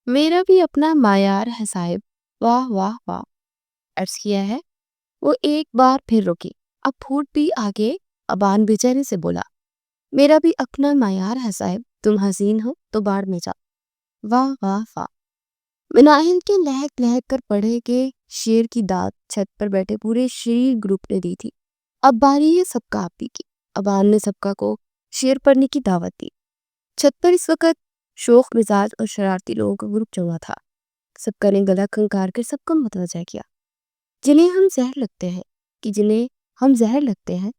میرا بھی اپنا معیار ہے صاحب، واہ واہ واہ، عرض کیا ہے۔ وہ ایک بار پھر رکی، اب پھوٹ بھی آگے ابان بیچارے سے بولا، میرا بھی اپنا معیار ہے صاحب، تم حسین ہو تو باڑ میں جا، واہ واہ واہ۔ مناہل کے لہک لہک کر پڑھے کے شعر کی داد چھت پر بیٹھے پورے شعری گروپ نے دی تھی۔ اب باری ہے سب کا آپی کی، ابان نے سب کا کو شعر پڑھنے کی دعوت دی۔ چھت پر اس وقت شوخ مزاج اور شرارتی لوگوں کا گروپ جمع تھا۔ سب کا نے گلا کھنکار کر سب کو متوجہ کیا۔ جنہیں ہم زہر لگتے ہیں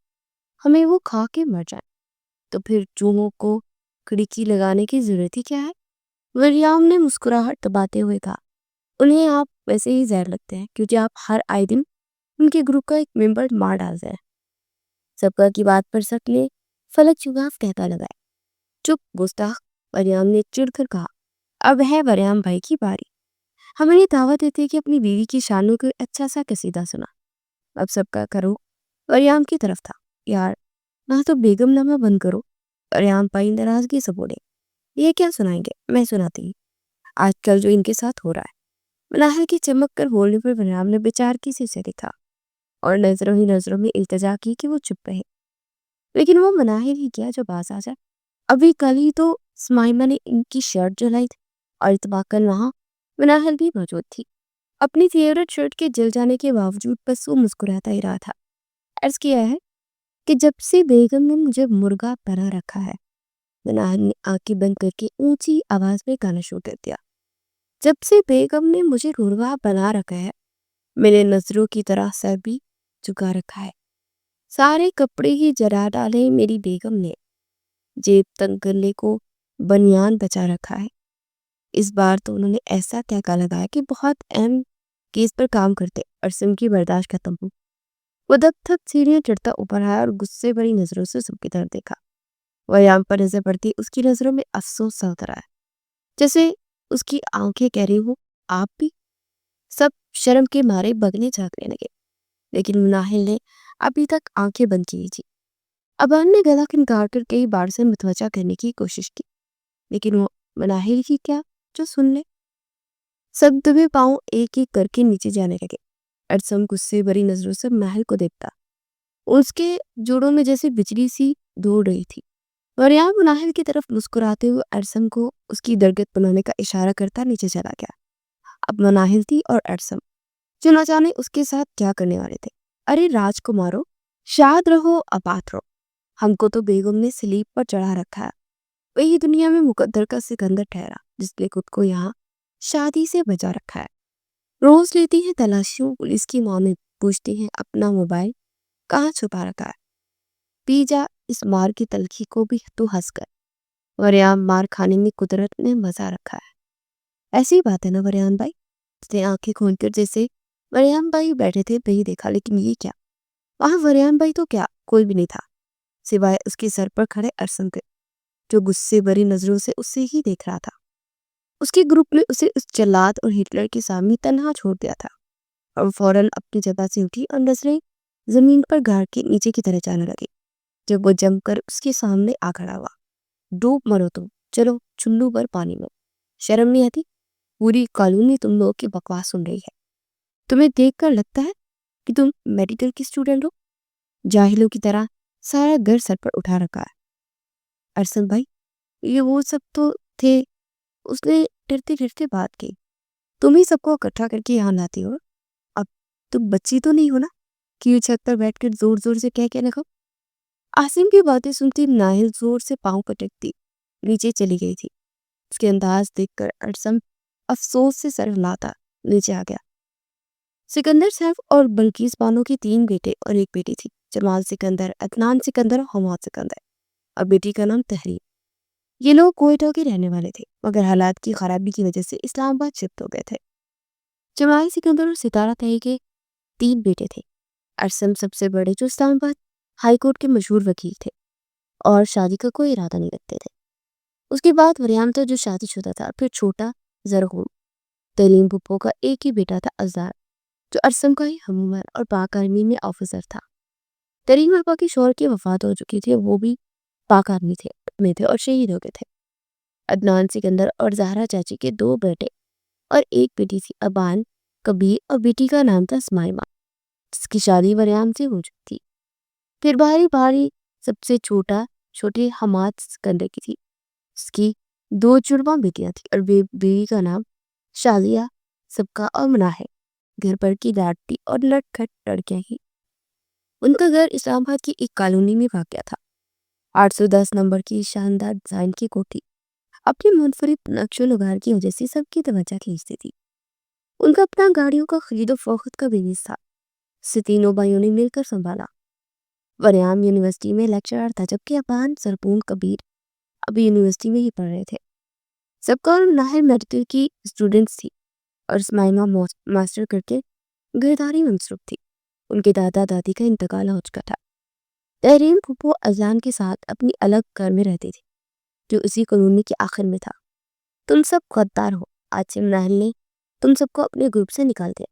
ہمیں وہ کھا کے مر جائیں، تو پھر چوہوں کو کھڑکی لگانے کی ضرورت ہی کیا ہے؟ وریام نے مسکراہٹ دباتے ہوئے کہا، انہیں آپ ویسے ہی زہر لگتے ہیں کیونکہ آپ ہر آئے دن ان کے گروپ کا ایک ممبر مار ڈالتے ہیں۔ سب کا کی بات پر سب نے فلک چگاف کہتا لگا، چپ گستاخ، وریام نے چڑ کر کہا۔ اب ہے وریام بھائی کی باری، ہمیں یہ دعوت دیتے کہ اپنی بیوی کی شانوں کو اچھا سا قصیدہ سنا۔ اب سب کا کرو وریام کی طرف تھا۔ یار نہ تو بیگم نامہ بند کرو، وریام بھائی ناراضگی سے بولے، یہ کیا سنائیں گے، میں سناتی ہوں آج کل جو ان کے ساتھ ہو رہا ہے۔ مناہل کی چمک کر بولنے پر وریام نے بیچارگی سے دیکھا اور نظروں ہی نظروں میں التجا کی کہ وہ چپ رہے، لیکن وہ مناہل ہی کیا جو باز آ جائے۔ ابھی کل ہی تو سمائمہ نے ان کی شرٹ جلائی تھی اور اتفاقاً وہاں مناہل بھی موجود تھی۔ اپنی فیورٹ شرٹ کے جل جانے کے باوجود بس وہ مسکراتا ہی رہا تھا۔ عرض کیا ہے کہ جب سے بیگم نے مجھے مرغا بنا رکھا ہے، مناہل نے آنکھیں بند کر کے اونچی آواز میں گانا شروع کر دیا، جب سے بیگم نے مجھے مرغا بنا رکھا ہے، میرے نظروں کی طرح سر بھی جھکا رکھا ہے، سارے کپڑے ہی جلا ڈالے میری بیگم نے، جیب تنگ کرنے کو بنیان بچا رکھا ہے۔ اس بار تو انہوں نے ایسا ٹیکا لگایا کہ بہت اہم کیس پر کام کرتے اور سم کی برداشت ختم ہو۔ وہ دب تھک سیڑھیاں چڑھتا اوپر آیا اور غصے بھری نظروں سے سب کی طرف دیکھا۔ وریام پر نظر پڑتی اس کی نظروں میں افسوس سا اتر آیا، جیسے اس کی آنکھیں کہہ رہی ہوں آپ بھی۔ سب شرم کے مارے بگنے جھانکنے لگے، لیکن مناہل نے ابھی تک آنکھیں بند کی تھی۔ ابان نے گلا کھنکار کر کئی بار سے متوجہ کرنے کی کوشش کی، لیکن وہ مناہل ہی کیا جو سن لے۔ سب دبے پاؤں ایک ایک کر کے نیچے جانے لگے۔ ارسم غصے بھری نظروں سے مناہل کو دیکھتا، اس کے جوڑوں میں جیسے بجلی سی دوڑ رہی تھی۔ وریام مناہل کی طرف مسکراتے ہوئے ارسم کو اس کی درگت بنانے کا اشارہ کرتا نیچے چلا گیا۔ اب مناہل تھی اور ارسم جو نہ جانے اس کے ساتھ کیا کرنے والے تھے۔ ارے راج کمارو، شاد رہو آباد رہو، ہم کو تو بیگم نے سلیب پر چڑھا رکھا ہے، وہی دنیا میں مقدر کا سکندر ٹھہرا جس نے خود کو یہاں شادی سے بچا رکھا ہے۔ روز لیتی ہے تلاشیوں پولیس کی ماں، پوچھتی ہیں اپنا موبائل کہاں چھپا رکھا ہے، پی جا اس مار کی تلخی کو بھی تو ہنس کر۔ وریام مار کھانے میں قدرت نے مزہ رکھا ہے، ایسی بات ہے نا وریان بھائی؟ اس نے آنکھیں کھول کر جیسے وریان بھائی بیٹھے تھے وہی دیکھا، لیکن یہ کیا، وہاں وریان بھائی تو کیا کوئی بھی نہیں تھا سوائے اس کے سر پر کھڑے ارسم کے، جو غصے بھری نظروں سے اسے ہی دیکھ رہا تھا۔ اس کے گروپ نے اسے اس جلاد اور ہٹلر کے سامنے تنہا چھوڑ دیا تھا، اور فوراً اپنی جگہ سے اٹھی اور نظریں زمین پر گاڑ کے نیچے کی طرح جانے لگی۔ جب وہ جم کر اس کے سامنے آ کھڑا ہوا، ڈوب مرو تم، چلو چلو پر پانی میں، شرم نہیں آتی؟ پوری کالونی تم لوگوں کی بکواس سن رہی ہے، تمہیں دیکھ کر لگتا ہے کہ تم میڈیکل کی اسٹوڈنٹ ہو، جاہلوں کی طرح سارا گھر سر پر اٹھا رکھا ہے۔ ارسم بھائی یہ وہ سب تو تھے، اس نے ڈرتے ڈرتے بات کی، تم ہی سب کو اکٹھا کر کے یہاں لاتی ہو، اب تم بچی تو نہیں ہو نا کہ یہ چھت پر بیٹھ کر زور زور سے کہہ لگو۔ آسم کی باتیں سنتی مناہل زور سے پاؤں پٹکتی نیچے چلی گئی تھی۔ اس کے انداز دیکھ کر ارسم افسوس سے سر ہلاتا نیچے آ گیا۔ سکندر صاحب اور بلقیس بانو کی 3 بیٹے اور 1 بیٹی تھی، جمال سکندر، عدنان سکندر، حماد سکندر، اور بیٹی کا نام تحریر۔ یہ لوگ کوئٹہ کے رہنے والے تھے، مگر حالات کی خرابی کی وجہ سے اسلام آباد شفٹ ہو گئے تھے۔ جمال سکندر اور ستارہ تحریر کے 3 بیٹے تھے۔ ارسم سب سے بڑے جو اسلام آباد ہائی کورٹ کے مشہور وکیل تھے اور شادی کا کوئی ارادہ نہیں رکھتے تھے۔ اس کے بعد وریام تھا جو شادی شدہ تھا، پھر چھوٹا زرغون، تعلیم پھپھو کا ایک ہی بیٹا تھا ازار، جو ارسم کا ہی ہم عمر اور پاک آرمی میں آفیسر تھا۔ ترین پاپا کی شوہر کی وفات ہو چکی تھی، وہ بھی پاک آرمی میں تھے اور شہید ہو گئے تھے۔ عدنان سکندر اور زہرا چاچی کے 2 بیٹے اور ایک بیٹی تھی ابان کبیر، اور بیٹی کا نام تھا اسمائمہ، جس کی شادی وریام سے ہو چکی تھی۔ پھر بھاری بھاری سب سے چھوٹے حماد سکندر کی تھی، اس کی 2 جڑواں بیٹیاں تھیں، اور بیوی کا نام شازیہ، سبکا اور مناہر۔ گھر پر کی لاڈلی اور لٹ کھٹ لڑکیاں ہی۔ ان کا گھر اسلام آباد کی ایک کالونی میں واقع تھا۔ 810 نمبر کی شاندار ڈیزائن کی کوٹھی اپنی منفرد نقش و نگار کی وجہ سے سب کی توجہ کھینچتی تھی۔ ان کا اپنا گاڑیوں کا خرید و فروخت کا بزنس تھا، اسے تینوں بھائیوں نے مل کر سنبھالا۔ وریام یونیورسٹی میں لیکچرر تھا، جبکہ ابان سرپون کبیر ابھی یونیورسٹی میں ہی پڑھ رہے تھے۔ سب کا مناہر میڈیکل کی اسٹوڈنٹس تھی، اور اسمائمہ ماسٹر کر کے گرداری میں مصروف تھی۔ ان کے دادا دادی کا انتقال ہو چکا تھا۔ تحریم پھوپھو اذان کے ساتھ اپنی الگ گھر میں رہتے تھے، جو اسی کالونی کے آخر میں تھا۔ تم سب غدار ہو، آج سے مناہر نے تم سب کو اپنے گروپ سے نکال دیا۔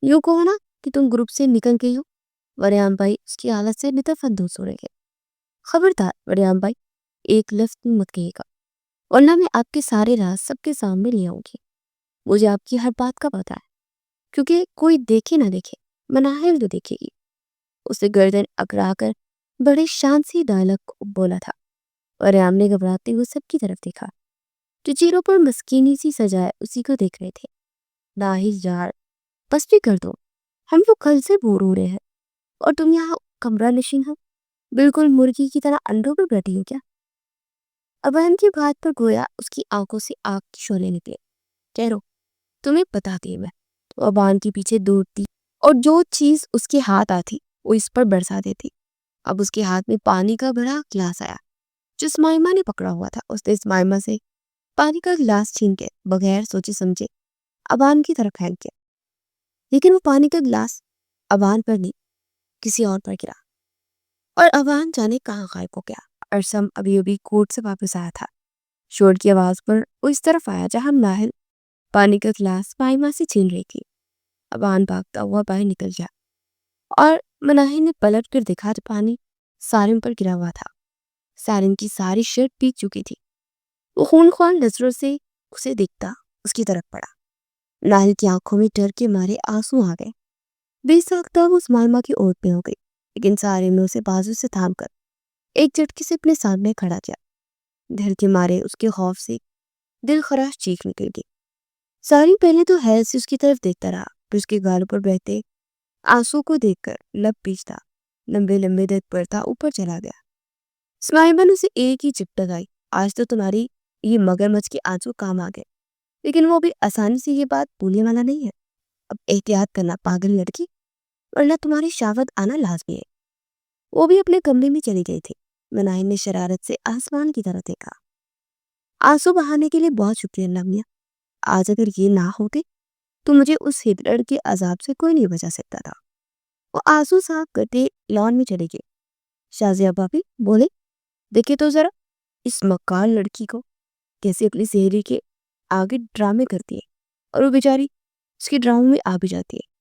یوں کہو نا کہ تم گروپ سے نکل گئی ہو۔ وریام بھائی اس کی حالت سے لطف اندوز ہو رہے ہیں۔ خبردار وریام بھائی، ایک لفظ مت کہیے گا، ورنہ میں آپ کے سارے راز سب کے سامنے لے آؤں گی۔ مجھے آپ کی ہر بات کا پتہ ہے، کیونکہ کوئی دیکھے نہ دیکھے، مناہر تو دیکھے گی۔ اسے گردن اکڑا کر بڑے شان سے ڈائلاگ بولا تھا۔ وریام نے گھبراتے ہوئے سب کی طرف دیکھا، جو چہروں پر مسکینی سی سجائے اسی کو دیکھ رہے تھے۔ ناہید یار، بس بھی کر دو، ہم تو کل سے بور ہو رہے ہیں، اور تم یہاں کمرہ نشین ہو، بالکل مرغی کی طرح انڈوں پر بیٹھی ہو کیا؟ ابان کی بات پر گویا اس کی آنکھوں سے آگ کی شعلے نکلے۔ ٹھہرو، تمہیں بتاتی میں۔ تو ابان کے پیچھے دوڑتی اور جو چیز اس کے ہاتھ آتی وہ اس پر برسا دیتی۔ اب اس کے ہاتھ میں پانی کا بڑا گلاس آیا، جو اسمائمہ نے پکڑا ہوا تھا۔ اس نے اسمائمہ سے پانی کا گلاس چھین کے بغیر سوچے سمجھے ابان کی طرف پھینک دیا، لیکن وہ پانی کا گلاس ابان پر نہیں، کسی اور پر گرا، اور ابان جانے کہاں غائب ہو گیا۔ ارسم ابھی کورٹ سے واپس آیا تھا۔ شور کی آواز پر وہ اس طرف آیا جہاں مناہر پانی کا گلاس اسمائمہ سے چھین رہی تھی۔ ابان بھاگتا ہوا باہر نکل گیا، اور مناہر نے پلٹ کر دیکھا تو پانی سارن پر گرا ہوا تھا۔ سارن کی ساری شرٹ بھیگ چکی تھی۔ وہ خونخوار نظروں سے اسے دیکھتا اس کی طرف پڑا۔ مناہر کی آنکھوں میں ڈر کے مارے آنسو آ گئے۔ بے ساختہ وہ اسمائمہ کی اوٹ پہ ہو گئی، لیکن سارن نے اسے بازو سے تھام کر ایک جھٹکے سے اپنے سامنے کھڑا کیا۔ ڈر کے مارے اس کے خوف سے دل خراش چیخ نکل گئی۔ سارن پہلے تو حیرت سے اس کی طرف دیکھتا رہا، پھر اس کے گالوں پر بہتے آنسو کو دیکھ کر لب پیچتا لمبے لمبے دت پڑتا اوپر چلا گیا۔ اسمائمہ نے اسے ایک ہی چپٹ لگائی، آج تو تمہاری یہ مگر مچھ کے آنسو کام آ گئے، لیکن وہ بھی آسانی سے یہ بات بھولنے والا نہیں ہے۔ اب احتیاط کرنا پاگل لڑکی، ورنہ تمہاری شاوت آنا لازمی ہے۔ وہ بھی اپنے کمرے میں چلی گئی تھی۔ مناہر نے شرارت سے آسمان کی طرف دیکھا۔ آنسو بہانے کے لیے بہت شکریہ لمیا، آج اگر یہ نہ ہوتے تو مجھے اس ہٹلر کے عذاب سے کوئی نہیں بچا سکتا تھا۔ وہ آنسو صاف کرتے لان میں چلے گئے۔ شازیہ بھابی بولے، دیکھے تو ذرا اس مکار لڑکی کو کیسے اپنی سہیلی کے آگے ڈرامے کرتی ہے، اور وہ بیچاری اس کے ڈراموں میں آ بھی جاتی ہے۔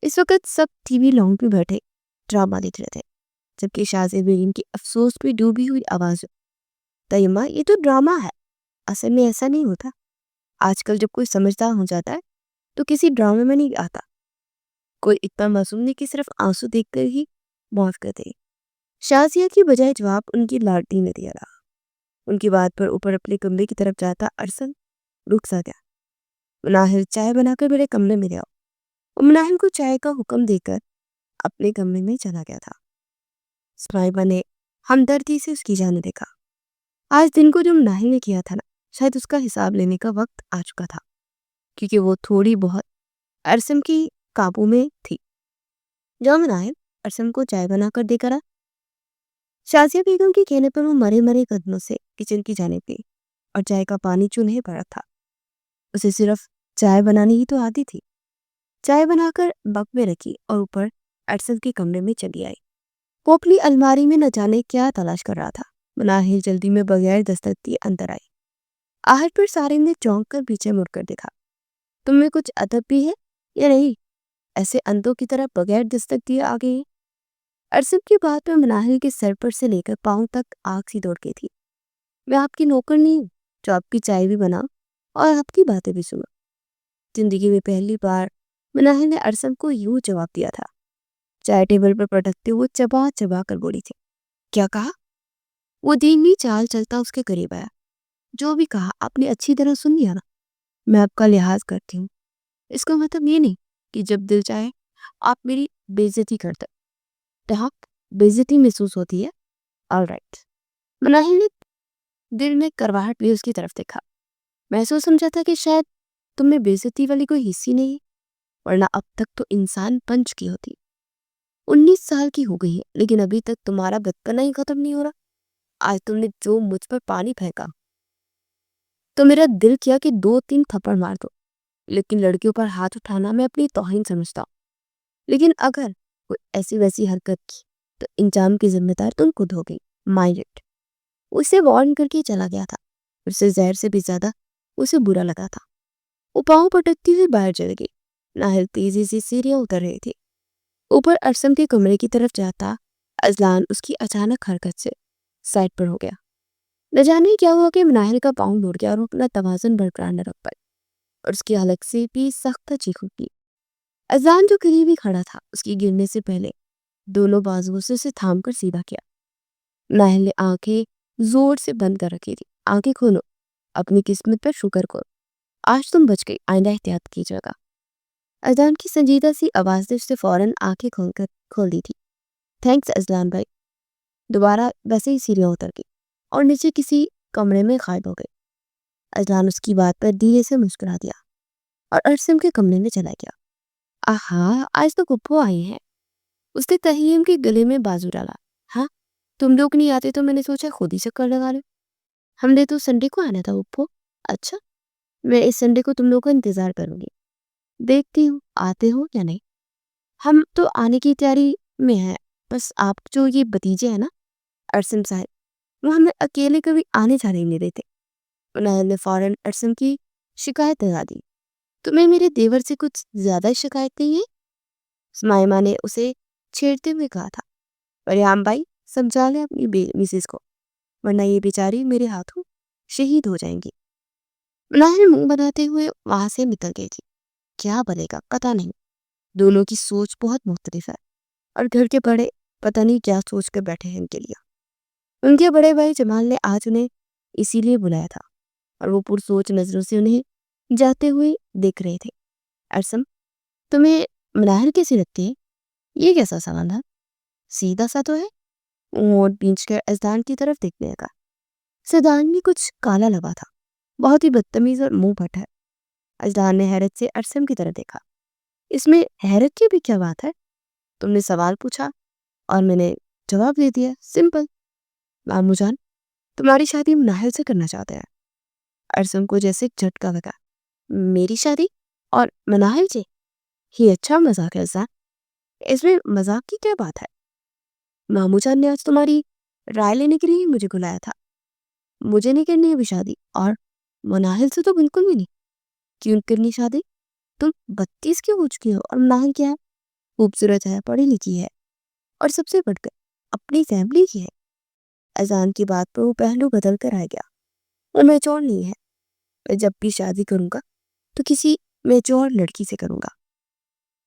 اس وقت سب ٹی وی لانگ میں بیٹھے ڈرامہ دیکھ رہے تھے، جبکہ شازیہ بیگم کی افسوس پہ ڈوبی ہوئی آواز، تیمہ یہ تو ڈرامہ ہے، اصل میں ایسا نہیں ہوتا۔ آج کل جب کوئی سمجھدار ہو جاتا ہے تو کسی ڈرامے میں نہیں آتا۔ کوئی اتنا معصوم نہیں کہ صرف آنسو دیکھ کر ہی معاف کر دے۔ شازیہ کی بجائے جواب ان کی لاڈلی نے دیا رہا۔ ان کی بات پر اوپر اپنے کمرے کی طرف جاتا ارسل رک سا گیا۔ مناہر، چائے بنا کر میرے کمرے میں لے آؤ۔ اور مناہر کو چائے کا حکم دے کر اپنے کمرے میں چلا گیا تھا۔ اسمائمہ نے ہمدردی سے اس کی جانب دیکھا۔ آج دن کو جو مناہر نے کیا تھا نا، شاید اس کا حساب لینے کا وقت آ چکا تھا، کیونکہ وہ تھوڑی بہت ارسم کی قابو میں تھی۔ جو مناہر ارسم کو چائے بنا کر دے کر آ۔ شازیہ بیگم کے کہنے پر وہ مرے مرے قدموں سے کچن کی جانب گئی، اور چائے کا پانی چولہے پر رکھا۔ اسے صرف چائے بنانی ہی تو آتی تھی۔ چائے بنا کر بک میں رکھی اور اوپر ارسل کے کمرے میں چلی آئی۔ وہ اپنی الماری میں نہ جانے کیا تلاش کر رہا تھا۔ مناہر جلدی میں بغیر دستک دیے اندر آئی۔ آہٹ پر سارن نے چونک کر پیچھے مڑ کر دیکھا۔ تم میں کچھ ادب بھی ہے یا نہیں، ایسے اندھوں کی طرح بغیر دستک دیے آ گئی؟ ارسل کی بات میں مناہر کے سر پر سے لے کر پاؤں تک آگ سی دوڑ گئی تھی۔ میں آپ کی نوکر نہیں ہوں جو آپ کی چائے بھی بنا اور آپ کی باتیں بھی سنوں۔ زندگی میں پہلی بار مناہل نے ارسم کو یوں جواب دیا تھا۔ چائے ٹیبل پر پٹکتے ہوئے چبا چبا کر بولی تھی۔ کیا کہا؟ وہ دھیمی چال چلتا اس کے قریب آیا۔ جو بھی کہا آپ نے اچھی طرح سن لیا نا؟ میں آپ کا لحاظ کرتی ہوں، اس کا مطلب یہ نہیں کہ جب دل چاہے آپ میری بے عزتی کرتے۔ آپ بے عزتی محسوس ہوتی ہے؟ All right. مناہل نے دل میں کرواہٹ بھی اس کی طرف دیکھا۔ محسوس سمجھا تھا کہ شاید تم میں بے عزتی والی کوئی حصی نہیں، ورنہ اب تک تو انسان بن چکی ہوتی۔ 19 سال کی ہو گئی ہے لیکن ابھی تک تمہارا بچپنا ہی ختم نہیں ہو رہا۔ آج تم نے جو مجھ پر پانی پھینکا تو میرا دل کیا کہ 2-3 تھپڑ مار دو، لیکن لڑکیوں پر ہاتھ اٹھانا میں اپنی توہین سمجھتا ہوں۔ لیکن اگر کوئی ایسی ویسی حرکت کی تو انجام کی ذمہ دار تم خود ہو گئی۔ Mind it. اسے وارن کر کے چلا گیا تھا۔ اسے زہر سے بھی زیادہ اسے برا لگا تھا۔ وہ پاؤں پٹکتی ہوئی باہر چل گئی۔ ناہل تیزی سے سیڑھیاں اتر رہی تھی۔ اوپر ارسم کے کمرے کی طرف جاتا اذلان اس کی اچانک حرکت سے سائڈ پر ہو گیا۔ نہ جانے کیا ہوا کہ ناہل کا پاؤں مڑ گیا اور اپنا توازن برقرار نہ رکھ پائی اور اس کی حلق سے بھی سخت چیخ اٹھی۔ اذلان جو قریب ہی کھڑا تھا اس کی گرنے سے پہلے دونوں بازوؤں سے اسے تھام کر سیدھا کیا۔ ناہل نے آنکھیں زور سے بند کر رکھی تھی۔ آنکھیں کھولو، اپنی قسمت پر شکر کرو، آج تم بچ گئی، آئندہ احتیاط کیجیے گا۔ اذلان کی سنجیدہ سی آواز نے اسے فوراً آنکھیں کھول دی تھی۔ تھینکس اذلان بھائی۔ دوبارہ ویسے ہی سیڑھیاں اتر گئی اور نیچے کسی کمرے میں غائب ہو گئی۔ اذلان اس کی بات پر دھیرے سے مسکرا دیا اور ارسم کے کمرے میں چلا گیا۔ آہا، آج تو گپو آئی ہیں۔ اس نے تہیم کے گلے میں بازو ڈالا۔ ہاں، تم لوگ نہیں آتے تو میں نے سوچا خود ہی چکر لگا لیں۔ ہم نے تو سنڈے کو آنا تھا گپو۔ اچھا، میں اس سنڈے کو تم لوگ کا انتظار کروں گی، دیکھتی ہوں آتے ہو یا نہیں۔ ہم تو آنے کی تیاری میں ہیں، بس آپ جو یہ بتیجے ہیں نا ارسم صاحب، وہ ہمیں اکیلے کبھی آنے جانے نہیں دیتے۔ ناہل نے فوراً ارسم کی شکایت لگا دی۔ تمہیں میرے دیور سے کچھ زیادہ شکایت نہیں ہے؟ سمائمہ نے اسے چھیڑتے ہوئے کہا تھا۔ ریحام بھائی سمجھا لیں اپنی مسز کو، ورنہ یہ بیچاری میرے ہاتھوں شہید ہو جائیں گی۔ ناہل منہ بناتے ہوئے وہاں سے نکل گئی تھی۔ کیا بنے گا پتہ نہیں، دونوں کی سوچ بہت مختلف ہے اور گھر کے بڑے پتہ نہیں کیا سوچ کر بیٹھے ہیں ان کے لیے۔ ان کے بڑے بھائی جمال نے آج انہیں اسی لیے بلایا تھا اور وہ پرسوچ نظروں سے انہیں جاتے ہوئے دیکھ رہے تھے۔ ارسم، تمہیں مناہل کیسی لگتی ہے؟ یہ کیسا سوال تھا؟ سیدھا سا تو ہے۔ وہ پینچ کر اذلان کی طرف دیکھنے لگا۔ اذلان میں کچھ کالا لگا تھا، بہت ہی بدتمیز اور منہ پھٹ ہے۔ اذلان نے حیرت سے ارسم کی طرف دیکھا۔ اس میں حیرت کی بھی کیا بات ہے؟ تم نے سوال پوچھا اور میں نے جواب دے دیا، سمپل۔ مامو جان تمہاری شادی مناہل سے کرنا چاہتے ہیں۔ ارسم کو جیسے جھٹکا لگا۔ میری شادی اور مناہل سے؟ یہ اچھا مذاق ہے اذلان، اس میں مذاق کی کیا بات ہے؟ مامو جان نے آج تمہاری رائے لینے کے لیے مجھے بلایا تھا۔ مجھے نہیں کرنی ابھی شادی، اور مناہل سے تو بالکل بھی نہیں۔ کیوں کرنی شادی؟ تم 32 کی ہو چکی ہو اور مناہل کیا ہے؟ خوبصورت ہے، پڑھی لکھی ہے اور سب سے بڑھ کر اپنی فیملی کی ہے۔ اذان کی بات پر وہ پہلو بدل کر آ گیا۔ وہ میچور نہیں ہے۔ میں جب بھی شادی کروں گا تو کسی میچور لڑکی سے کروں گا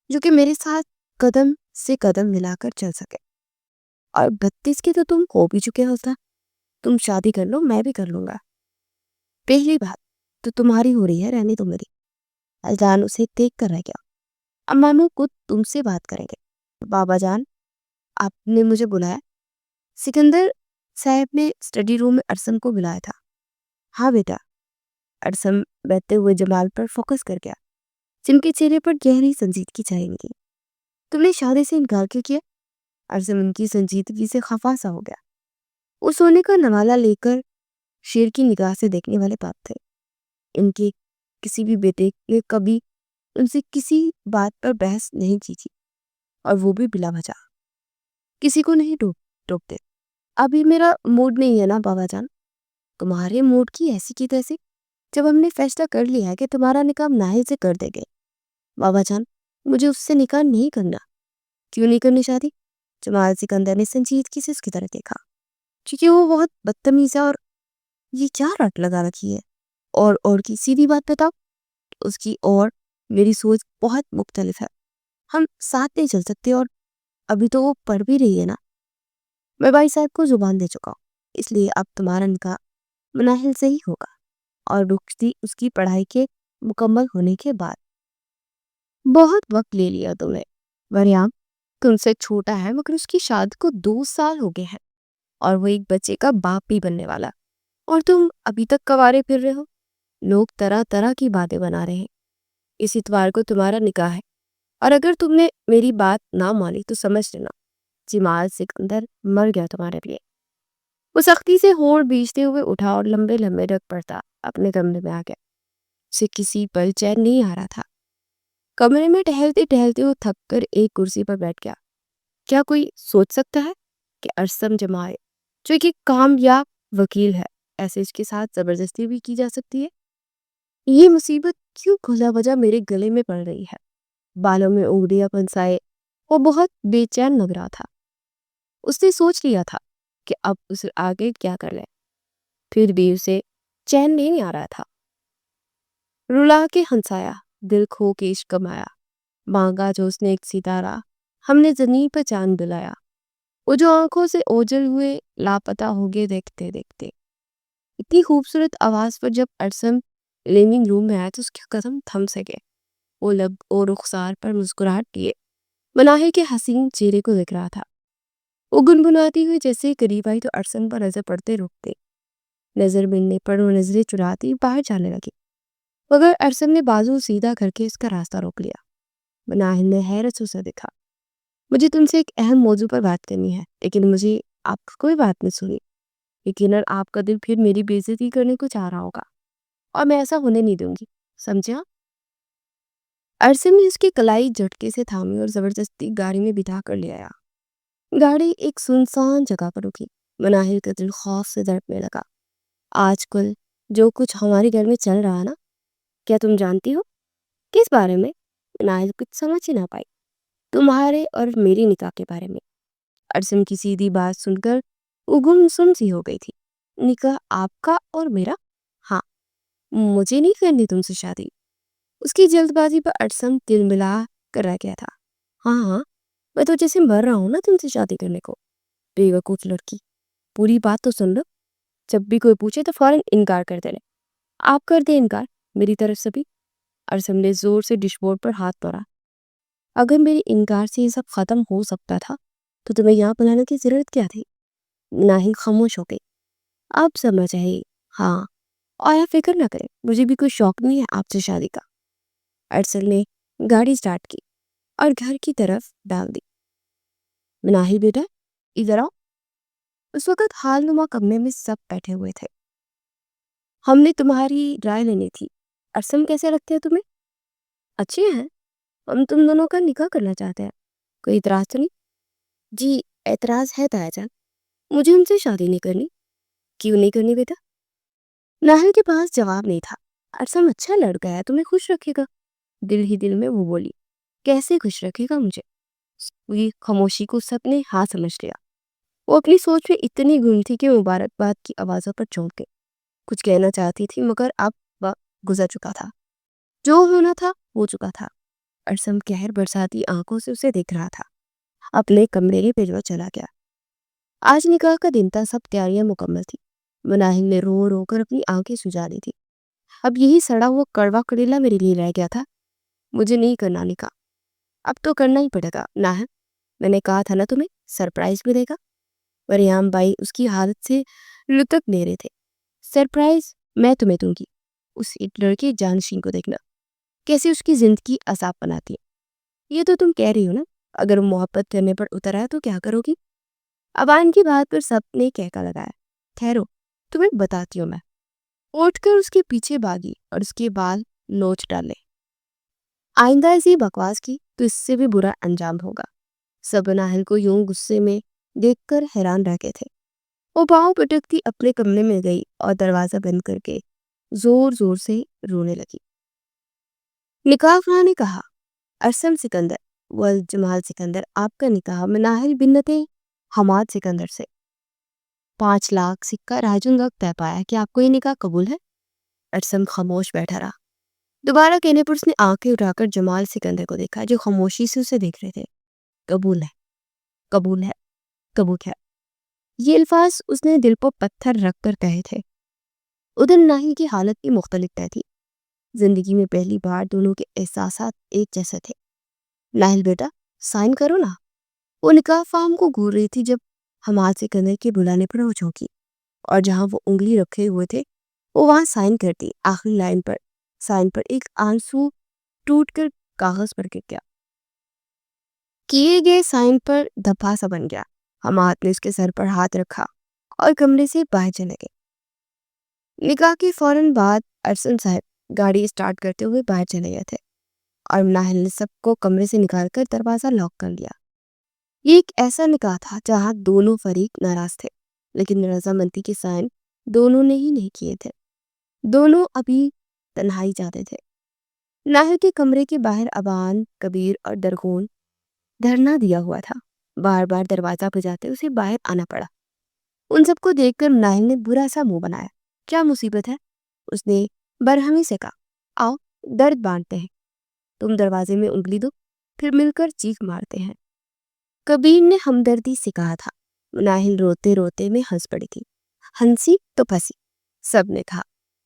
جو کہ میرے ساتھ قدم سے قدم ملا کر چل سکے۔ اور 32 کے تو تم ہو بھی چکے ہوتا، تم شادی کر لو، میں بھی کر لوں گا۔ پہلی بات تو تمہاری ہو رہی ہے، رہنے تو میری۔ اذان اسے دیکھ کر رہ گیا۔ اب مامو خود تم سے بات کریں گے۔ بابا جان آپ نے مجھے بلایا؟ سکندر صاحب نے اسٹڈی روم میں ارسم کو بلایا تھا۔ ہاں بیٹا۔ ارسم بیٹھتے ہوئے جمال پر فوکس کر گیا، جن کے چہرے پر گہری سنجیدگی چھائی ہوئی تھی۔ تم نے شادی سے انکار کیوں کیا؟ ارسم ان کی سنجیدگی سے خفا سا ہو گیا۔ وہ سونے کا نوالا لے کر شیر کی نگاہ سے دیکھنے والے باپ تھے۔ ان کے کسی بھی بیٹے نے کبھی ان سے کسی بات پر بحث نہیں کی تھی، اور وہ بھی بلا وجہ۔ کسی کو نہیں ٹوکتے۔ ابھی میرا موڈ نہیں ہے نا بابا جان۔ تمہارے موڈ کی ایسی کی تیسی؟ جب ہم نے فیصلہ کر لیا ہے کہ تمہارا نکاح ناہل سے کر دے گے۔ بابا جان مجھے اس سے نکاح نہیں کرنا۔ کیوں نہیں کرنی شادی؟ جمال سکندر نے سنجیدگی سے اس کی طرف دیکھا۔ کیونکہ وہ بہت بدتمیز ہے، اور یہ کیا رٹ لگا رکھی ہے؟ اور کی سیدھی بات بتاؤ۔ اس کی اور میری سوچ بہت مختلف ہے، ہم ساتھ نہیں چل سکتے، اور ابھی تو وہ پڑھ بھی رہی ہے نا۔ میں بھائی صاحب کو زبان دے چکا ہوں، اس لیے اب تمہارا نکاح مناہل سے ہی ہوگا، اور رخصتی اس کی پڑھائی کے مکمل ہونے کے بعد۔ بہت وقت لے لیا تم نے وریام، تم سے چھوٹا ہے، مگر اس کی شادی کو 2 سال ہو گئے ہیں، اور وہ ایک بچے کا باپ بھی بننے والا، اور تم ابھی تک کوارے پھر رہے ہو۔ لوگ طرح طرح کی باتیں بنا رہے ہیں۔ اس اتوار کو تمہارا نکاح ہے، اور اگر تم نے میری بات نہ مانی تو سمجھ لینا جمال سکندر مر گیا تمہارے لیے۔ وہ سختی سے ہونٹ بیچتے ہوئے اٹھا اور لمبے لمبے ڈگ پڑتا اپنے کمرے میں آ گیا۔ اسے کسی پل چین نہیں آ رہا تھا۔ کمرے میں ٹہلتے ٹہلتے وہ تھک کر ایک کرسی پر بیٹھ گیا۔ کیا کوئی سوچ سکتا ہے کہ ارسم جمال، جو کہ کامیاب وکیل ہے، ایسے اس کے ساتھ زبردستی بھی کی جا سکتی ہے؟ یہ مصیبت کیوں کھلا وجہ میرے گلے میں پڑ رہی ہے؟ بالوں میں انگلیاں پھنسائے وہ بہت بے چین لگ رہا تھا۔ اس نے سوچ لیا تھا کہ اب اسے آگے کیا کر لے، پھر بھی اسے چین نہیں آ رہا تھا۔ رلا کے ہنسایا، دل کھو کے عشق کمایا، مانگا جو اس نے ایک ستارہ، ہم نے زمین پر چاند بلایا، وہ جو آنکھوں سے اوجھل ہوئے لاپتہ ہو گئے دیکھتے دیکھتے۔ اتنی خوبصورت آواز پر جب ارسم لیونگ روم میں آیا تو اس کے قدم تھم سے گئے۔ وہ لب اور رخسار پر مسکراہٹ لیے مناہل کے حسین چہرے کو دیکھ رہا تھا۔ وہ گنگناتی ہوئی جیسے قریب آئی تو ارسم پر نظر پڑتے رکتے، نظر ملنے پر وہ نظریں چراتی باہر جانے لگی، مگر ارسم نے بازو سیدھا کر کے اس کا راستہ روک لیا۔ مناہل نے حیرت سے اسے دیکھا۔ مجھے تم سے ایک اہم موضوع پر بات کرنی ہے، لیکن مجھے آپ کی کوئی بات نہیں سنی۔ یقیناً آپ کا دل پھر میری بے عزتی کرنے کو چاہ رہا ہوگا، اور میں ایسا ہونے نہیں دوں گی، سمجھا؟ ارسم نے اس کی کلائی جھٹکے سے تھامی اور زبردستی گاڑی میں بٹھا کر لے آیا۔ گاڑی ایک سنسان جگہ پر رکی۔ مناہل کا دل خوف سے دھڑکنے لگا۔ آج کل جو کچھ ہمارے گھر میں چل رہا نا، کیا تم جانتی ہو؟ کس بارے میں؟ مناہل کچھ سمجھ ہی نہ پائی۔ تمہارے اور میری نکاح کے بارے میں۔ ارسم کی سیدھی بات سن کر وہ گمسم سی ہو گئی تھی۔ نکاح آپ کا اور میرا؟ ہاں، مجھے نہیں کرنی تم سے شادی۔ اس کی جلد بازی پر ارسم دل ملا کر رہ گیا تھا۔ ہاں ہاں، میں تو جیسے مر رہا ہوں نا تم سے شادی کرنے کو۔ بے وقوف لڑکی، پوری بات تو سن لو۔ جب بھی کوئی پوچھے تو فوراً انکار کر دینے۔ آپ کر دیں انکار میری طرف سے بھی۔ ارسم نے زور سے ڈش بورڈ پر ہاتھ توڑا۔ اگر میرے انکار سے یہ سب ختم ہو سکتا تھا تو تمہیں یہاں بلانے کی ضرورت کیا تھی؟ مناہل خاموش ہو گئی۔ آپ سمجھ آئی؟ ہاں، اور آپ فکر نہ کریں، مجھے بھی کوئی شوق نہیں ہے آپ سے شادی کا۔ ارسل نے گاڑی سٹارٹ کی اور گھر کی طرف ڈال دی۔ مناہل بیٹا ادھر آؤ۔ اس وقت حال نما کمرے میں سب بیٹھے ہوئے تھے۔ ہم نے تمہاری رائے لینی تھی۔ ارسم کیسے لگتے ہیں تمہیں؟ اچھے ہیں۔ ہم تم دونوں کا نکاح کرنا چاہتے ہیں۔ کوئی اعتراض تو نہیں؟ جی اعتراض ہے تایا جان، مجھے ان سے شادی نہیں کرنی۔ کیوں نہیں کرنی بیٹا؟ ناہل کے پاس جواب نہیں تھا۔ ارسم اچھا لڑکا ہے، تمہیں خوش رکھے گا۔ دل ہی دل میں وہ بولی، کیسے خوش رکھے گا مجھے؟ پوری خاموشی کو سب نے ہاں سمجھ لیا۔ وہ اپنی سوچ میں اتنی گم تھی کہ مبارکباد کی آوازوں پر چونک گئی۔ کچھ کہنا چاہتی تھی مگر اب وقت گزر چکا تھا۔ جو ہونا تھا ہو چکا تھا۔ ارسم قہر برساتی آنکھوں سے اسے دیکھ رہا تھا۔ اپنے کمرے میں بھیجوا چلا گیا۔ آج نکاح کا دن تھا، سب تیاریاں مکمل تھی۔ مناہل نے رو رو کر اپنی آنکھیں سجا دی تھی۔ اب یہی سڑا ہوا کڑوا کڑیلا میرے لیے رہ گیا تھا۔ مجھے نہیں کرنا نکاح، اب تو کرنا ہی پڑے گا۔ ناہل، میں نے کہا تھا نا تمہیں سرپرائز ملے گا۔ وریام بائی اس کی حالت سے لطف لے رہے تھے۔ سرپرائز میں تمہیں دوں گی۔ اس لڑکے جانشین کو دیکھنا کیسے اس کی زندگی عذاب بناتی ہے۔ یہ تو تم کہہ رہی ہو نا، اگر محبت کرنے پر اتر آئے تو کیا کرو گی؟ ابان کی بات پر سب نے کہکا لگایا۔ ٹھہرو، تمہیں بتاتی ہوں میں۔ اٹھ کر اس کے پیچھے بھاگی اور اس کے بال نوچ ڈالے۔ آئندہ ایسی بکواس کی تو اس سے بھی برا انجام ہوگا۔ سب ناہل کو یوں غصے میں دیکھ کر حیران رہ گئے تھے۔ وہ پاؤں پٹکتی اپنے کمرے میں گئی اور دروازہ بند کر کے زور زور سے رونے لگی۔ نکاح خواہ نے کہا، ارسم سکندر ولد جمال سکندر، آپ کا نکاح مناہل بنت حماد سکندر سے۔ 5 لاکھ سکہ راجن وقت طے پایا کہ آپ کو یہ نکاح قبول ہے۔ ارسم خاموش بیٹھا رہا۔ دوبارہ کہنے پر اس نے آنکھیں اٹھا کر جمال سکندر کو دیکھا جو خاموشی سے اسے دیکھ رہے تھے۔ قبول ہے، قبول ہے، قبول ہے، یہ الفاظ اس نے دل پر پتھر رکھ کر کہے تھے۔ ادھر ناہل کی حالت بھی مختلف طے تھی۔ زندگی میں پہلی بار دونوں کے احساسات ایک جیسے تھے۔ ناہل بیٹا سائن کرو نا۔ وہ نکاح فارم کو گھور رہی تھی جب حماد سکندر کے بلانے پر وہ چونکی، اور جہاں وہ انگلی رکھے ہوئے تھے وہ وہاں سائن کر دی۔ آخری لائن پر سائن پر ایک آنسو ٹوٹ کر کاغذ پر گر گیا۔ کیے گئے سائن پر دھبا سا بن گیا۔ حماد نے اس کے سر پر ہاتھ رکھا اور کمرے سے باہر چلے گئے۔ نکاح کے فوراً بعد ارسن صاحب گاڑی اسٹارٹ کرتے ہوئے باہر چلے گئے تھے اور ناہل نے سب کو کمرے سے نکال کر دروازہ لاک کر لیا۔ یہ ایک ایسا نکاح تھا جہاں دونوں فریق ناراض تھے، لیکن رضامندی کے سائن دونوں نے ہی نہیں کیے تھے۔ دونوں ابھی تنہائی چاہتے تھے۔ ناہل کے کمرے کے باہر ابان، کبیر اور درگون دھرنا دیا ہوا تھا۔ بار بار دروازہ بجاتے اسے باہر آنا پڑا۔ ان سب کو دیکھ کر ناہل نے برا سا منہ بنایا۔ کیا مصیبت ہے؟ اس نے برہمی سے کہا۔ آؤ درد بانٹتے ہیں، تم دروازے میں انگلی دو، پھر مل کر چیخ مارتے ہیں۔ کبیر نے ہمدردی سے کہا تھا۔ ناہل روتے روتے میں ہنس پڑی تھی۔ ہنسی تو پھنسی، سب نے کہا۔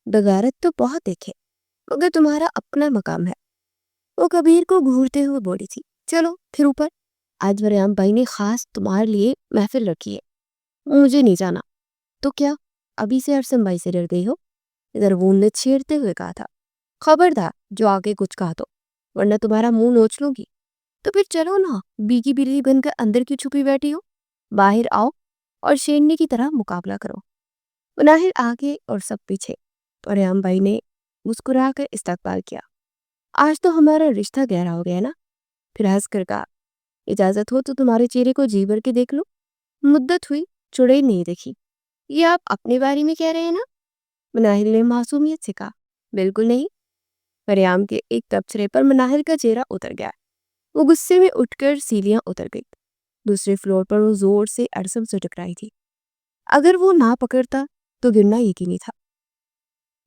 بغیرت تو بہت دیکھے، مگر تمہارا اپنا مقام ہے۔ وہ کبیر کو گھورتے ہوئے بولی تھی۔ چلو پھر اوپر، آج وریام بھائی نے خاص تمہارے لیے محفل رکھی ہے۔ مجھے نہیں جانا۔ تو کیا ابھی سے ارسم بھائی سے ڈر گئی ہو؟ درگون نے چھیڑتے ہوئے کہا تھا۔ خبردار جو آگے کچھ کہا تو، ورنہ تمہارا منہ نوچ لوں گی۔ تو پھر چلو نا، بیگی بلی بن کر اندر کیوں چھپی بیٹھی ہو؟ باہر آؤ اور شیرنی کی طرح مقابلہ کرو۔ ناہل آگے اور سب پیچھے۔ وریام بھائی نے مسکرا کر استقبال کیا۔ آج تو ہمارا رشتہ گہرا ہو گیا نا؟ پھر ہنس کر کہا، اجازت ہو تو تمہارے چہرے کو جی بھر کے دیکھ لوں؟ مدت ہوئی چڑیل نہیں دیکھی۔ یہ آپ اپنے بارے میں کہہ رہے ہیں نا؟ مناہل نے معصومیت سے کہا۔ بالکل نہیں۔ وریام کے ایک تبصرے پر مناہل کا چہرہ اتر گیا۔ وہ غصے میں اٹھ کر سیڑھیاں اتر گئی۔ دوسرے فلور پر وہ زور سے ارسم سے ٹکرائی تھی۔ اگر وہ نہ پکڑتا تو گرنا یقینی تھا۔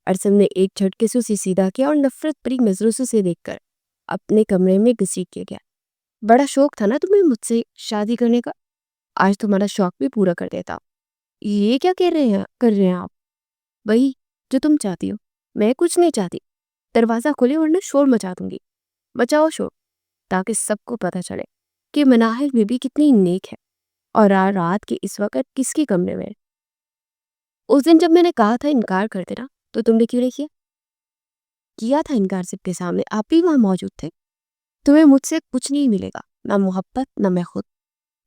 ارسم نے ایک جھٹکے سے اسے سیدھا کیا اور نفرت بھری نظروں سے اسے دیکھ کر اپنے کمرے میں گھسیٹ کے گیا۔ بڑا شوق تھا نا تمہیں مجھ سے شادی کرنے کا؟ آج تمہارا شوق بھی پورا کر دیتا۔ یہ کیا کر رہے ہیں آپ؟ وہی جو تم چاہتی ہو۔ میں کچھ نہیں چاہتی۔ دروازہ کھولے ورنہ شور مچا دوں گی۔ بچاؤ شور، تاکہ سب کو پتہ چلے کہ مناہل بی بی کتنی نیک ہے اور رات کے اس وقت کس کے کمرے میں ہے۔ اس دن جب میں نے کہا تھا انکار کر دینا تو تم نے کیوں نہیں کیا تھا انکار؟ سب کے سامنے آپ بھی وہاں موجود تھے۔ تمہیں مجھ سے کچھ نہیں ملے گا، نہ محبت نہ میں خود۔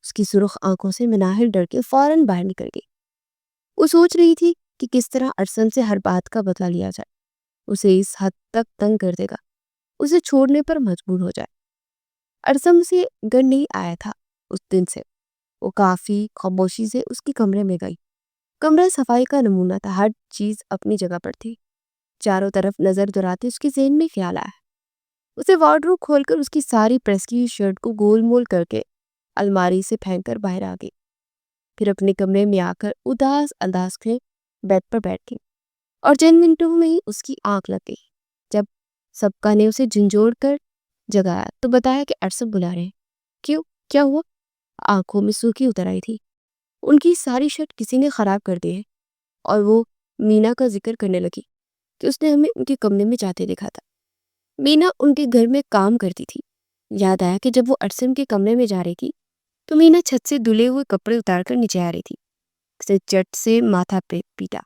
اس کی سرخ آنکھوں سے مناہل ڈر کے فوراً باہر نکل گئی۔ وہ سوچ رہی تھی کہ کس طرح ارسن سے ہر بات کا بدلہ لیا جائے، اسے اس حد تک تنگ کر دے گا، اسے چھوڑنے پر مجبور ہو جائے۔ ارسم سے گر نہیں آیا تھا اس دن سے۔ وہ کافی خاموشی سے اس کے کمرے میں گئی۔ کمرہ صفائی کا نمونہ تھا، ہر چیز اپنی جگہ پر تھی۔ چاروں طرف نظر دوڑاتے اس کے ذہن میں خیال آیا۔ اسے وارڈروب کھول کر اس کی ساری پریس کی شرٹ کو گول مول کر کے الماری سے پھینک کر باہر آ گئی۔ پھر اپنے کمرے میں آ کر اداس انداز کے بیڈ پر بیٹھ گئی اور چند منٹوں میں ہی اس کی آنکھ لگ گئی۔ جب سبکا نے اسے جھنجھوڑ کر جگایا تو بتایا کہ ارسم بلا رہے ہیں۔ کیوں؟ کیا ہوا؟ آنکھوں میں سرخی اتر آئی تھی۔ ان کی ساری شرٹ کسی نے خراب کر دی ہے، اور وہ مینا کا ذکر کرنے لگی کہ اس نے ہمیں ان کے کمرے میں جاتے دیکھا تھا۔ مینا ان کے گھر میں کام کرتی تھی۔ یاد آیا کہ جب وہ ارسم کے کمرے میں جا رہی تھی تو مینا چھت سے دھلے ہوئے کپڑے اتار کر نیچے آ رہی تھی۔ اسے چٹ سے ماتھا پہ پیٹا۔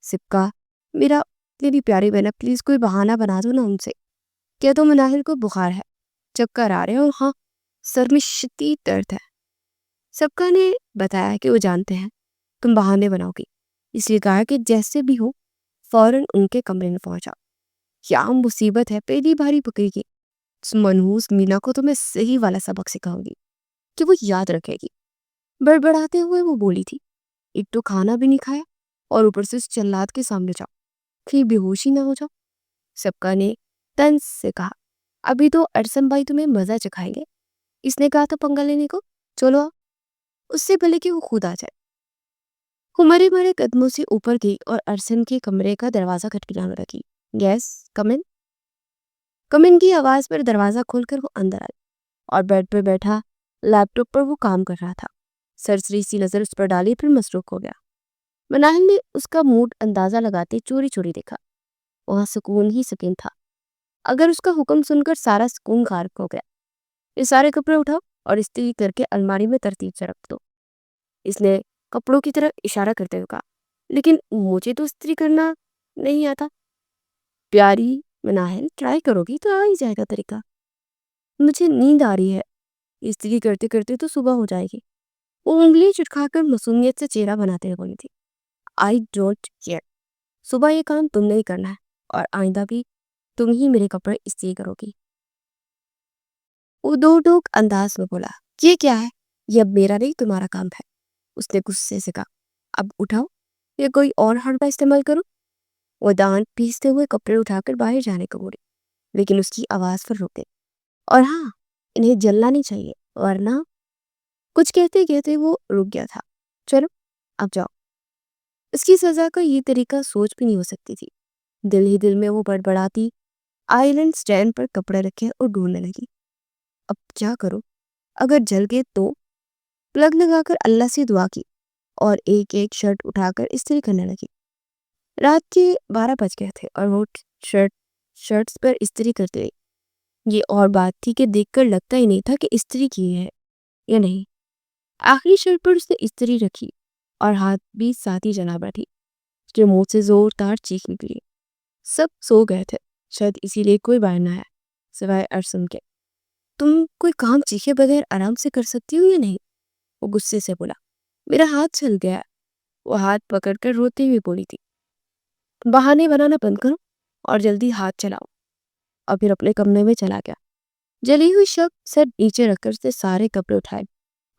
سبکا، میری پیاری بہنا، پلیز کوئی بہانہ بنا دو نا ان سے۔ کیا تو مناہل کو بخار ہے، چکر آ رہے ہیں، اور ہاں سر میں شدید درد ہے۔ سبکا نے بتایا کہ وہ جانتے ہیں تم بہانے بناؤ گی، اس لیے کہا کہ جیسے بھی ہو فوراً ان کے کمرے میں پہنچا۔ کیا مصیبت ہے، پہلی باری پکڑی گی۔ اس منحوس مینا کو تو میں صحیح والا سبق سکھاؤں گی کہ وہ یاد رکھے گی۔ بڑبڑاتے ہوئے وہ بولی تھی، ایک تو کھانا بھی نہیں کھایا اور اوپر سے اس جلاد کے سامنے جاؤ، کہیں بے ہوشی نہ ہو جاؤ۔ سبکا نے طنز سے کہا، ابھی تو ارسم بھائی تمہیں مزہ چکھائیں گے، اس نے کہا تھا پنگا لینے کو، چلو آؤ، اس سے بھلے کہ وہ خود آ جائے۔ وہ مرے مرے قدموں سے اوپر گئی اور ارسن کے کمرے کا دروازہ کھٹکھٹانے لگی۔ یس کم ان۔ کمن کی آواز پر دروازہ کھول کر وہ اندر آئی اور بیڈ پر بیٹھا لیپ ٹاپ پر وہ کام کر رہا تھا۔ سرسری سی نظر اس پر ڈالی، پھر مصروف ہو گیا۔ مناہل نے اس کا موڈ اندازہ لگاتے چوری چوری دیکھا۔ وہاں سکون ہی سکون تھا۔ اگر اس کا حکم سن کر سارا سکون غائب ہو گیا۔ یہ سارے کپڑے اٹھاؤ اور استری کر کے الماری میں ترتیب سے رکھ دو، اس نے کپڑوں کی طرف اشارہ کرتے ہوئے کہا۔ لیکن مجھے تو استری کرنا نہیں آتا۔ پیاری مناہل، ٹرائی کرو گی تو آ ہی جائے گا طریقہ۔ مجھے نیند آ رہی ہے، استری کرتے کرتے تو صبح ہو جائے گی۔ وہ انگلی چٹکا کر معصومیت سے چہرہ بناتے ہوئے بولی تھی۔ آئی ڈونٹ کیئر، صبح یہ کام تم نے ہی کرنا ہے اور آئندہ بھی تم ہی میرے کپڑے استری کرو گی۔ وہ دو ٹوک انداز میں بولا۔ یہ کیا ہے؟ یہ اب میرا نہیں تمہارا کام ہے، اس نے غصے سے کہا۔ اب اٹھاؤ یا کوئی اور حربہ استعمال کرو۔ وہ دانت پیستے ہوئے کپڑے اٹھا کر باہر جانے کو بولی، لیکن اس کی آواز پر روک گئی۔ اور ہاں، انہیں جلنا نہیں چاہیے ورنہ… کچھ کہتے کہتے وہ رک گیا تھا۔ چلو اب جاؤ۔ اس کی سزا کا یہ طریقہ سوچ بھی نہیں ہو سکتی تھی۔ دل ہی دل میں وہ بڑبڑاتی آئلینڈ سٹینڈ پر کپڑے رکھے اور ڈھونڈنے لگی۔ اب کیا کرو؟ اگر جل گئے تو… پلگ لگا کر اللہ سے دعا کی اور ایک ایک شرٹ اٹھا کر استری کرنے لگی۔ رات کے 12 بج گئے تھے اور وہ شرٹس پر استری کرتے گئی۔ یہ اور بات تھی کہ دیکھ کر لگتا ہی نہیں تھا کہ استری کی ہے یا نہیں۔ آخری شرٹ پر اس نے استری رکھی اور ہاتھ بھی ساتھ ہی جنا بیٹھی۔ اس کے منہ سے زوردار چیخ نکلی۔ سب سو گئے تھے، شاید اسی لیے کوئی باہر نہ آیا سوائے ارسم کے۔ تم کوئی کام چیخے بغیر آرام سے کر سکتی ہو یا نہیں؟ وہ غصے سے بولا۔ میرا ہاتھ چھل گیا۔ وہ ہاتھ پکڑ کر روتے ہوئے بولی تھی۔ بہانے بنانا بند کرو اور جلدی ہاتھ چلاؤ۔ اور پھر اپنے کمرے میں چلا گیا۔ جلی ہوئی شب سر نیچے رکھ کر اس نے سارے کپڑے اٹھائے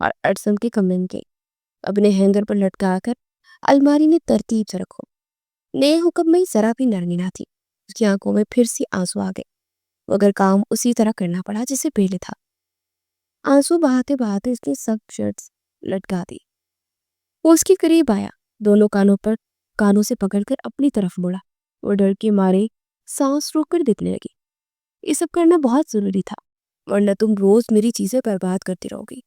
اور ارسم کے کمرے میں گئی۔ اپنے ہینگر پر لٹکا کر الماری میں ترتیب سے رکھو۔ نئے حکم میں ذرا بھی نرمی نہ تھی۔ اس کی آنکھوں میں پھر سے آنسو آ گئے، مگر کام اسی طرح کرنا پڑا جسے پہلے تھا۔ آنسو بہاتے بہاتے اس نے سب شرٹس لٹکا دی۔ وہ اس کے قریب آیا، دونوں کانوں سے پکڑ کر اپنی طرف مڑا۔ وہ ڈر کے مارے سانس روک کر دیکھنے لگی۔ یہ سب کرنا بہت ضروری تھا، ورنہ تم روز میری چیزیں برباد کرتی رہو گی۔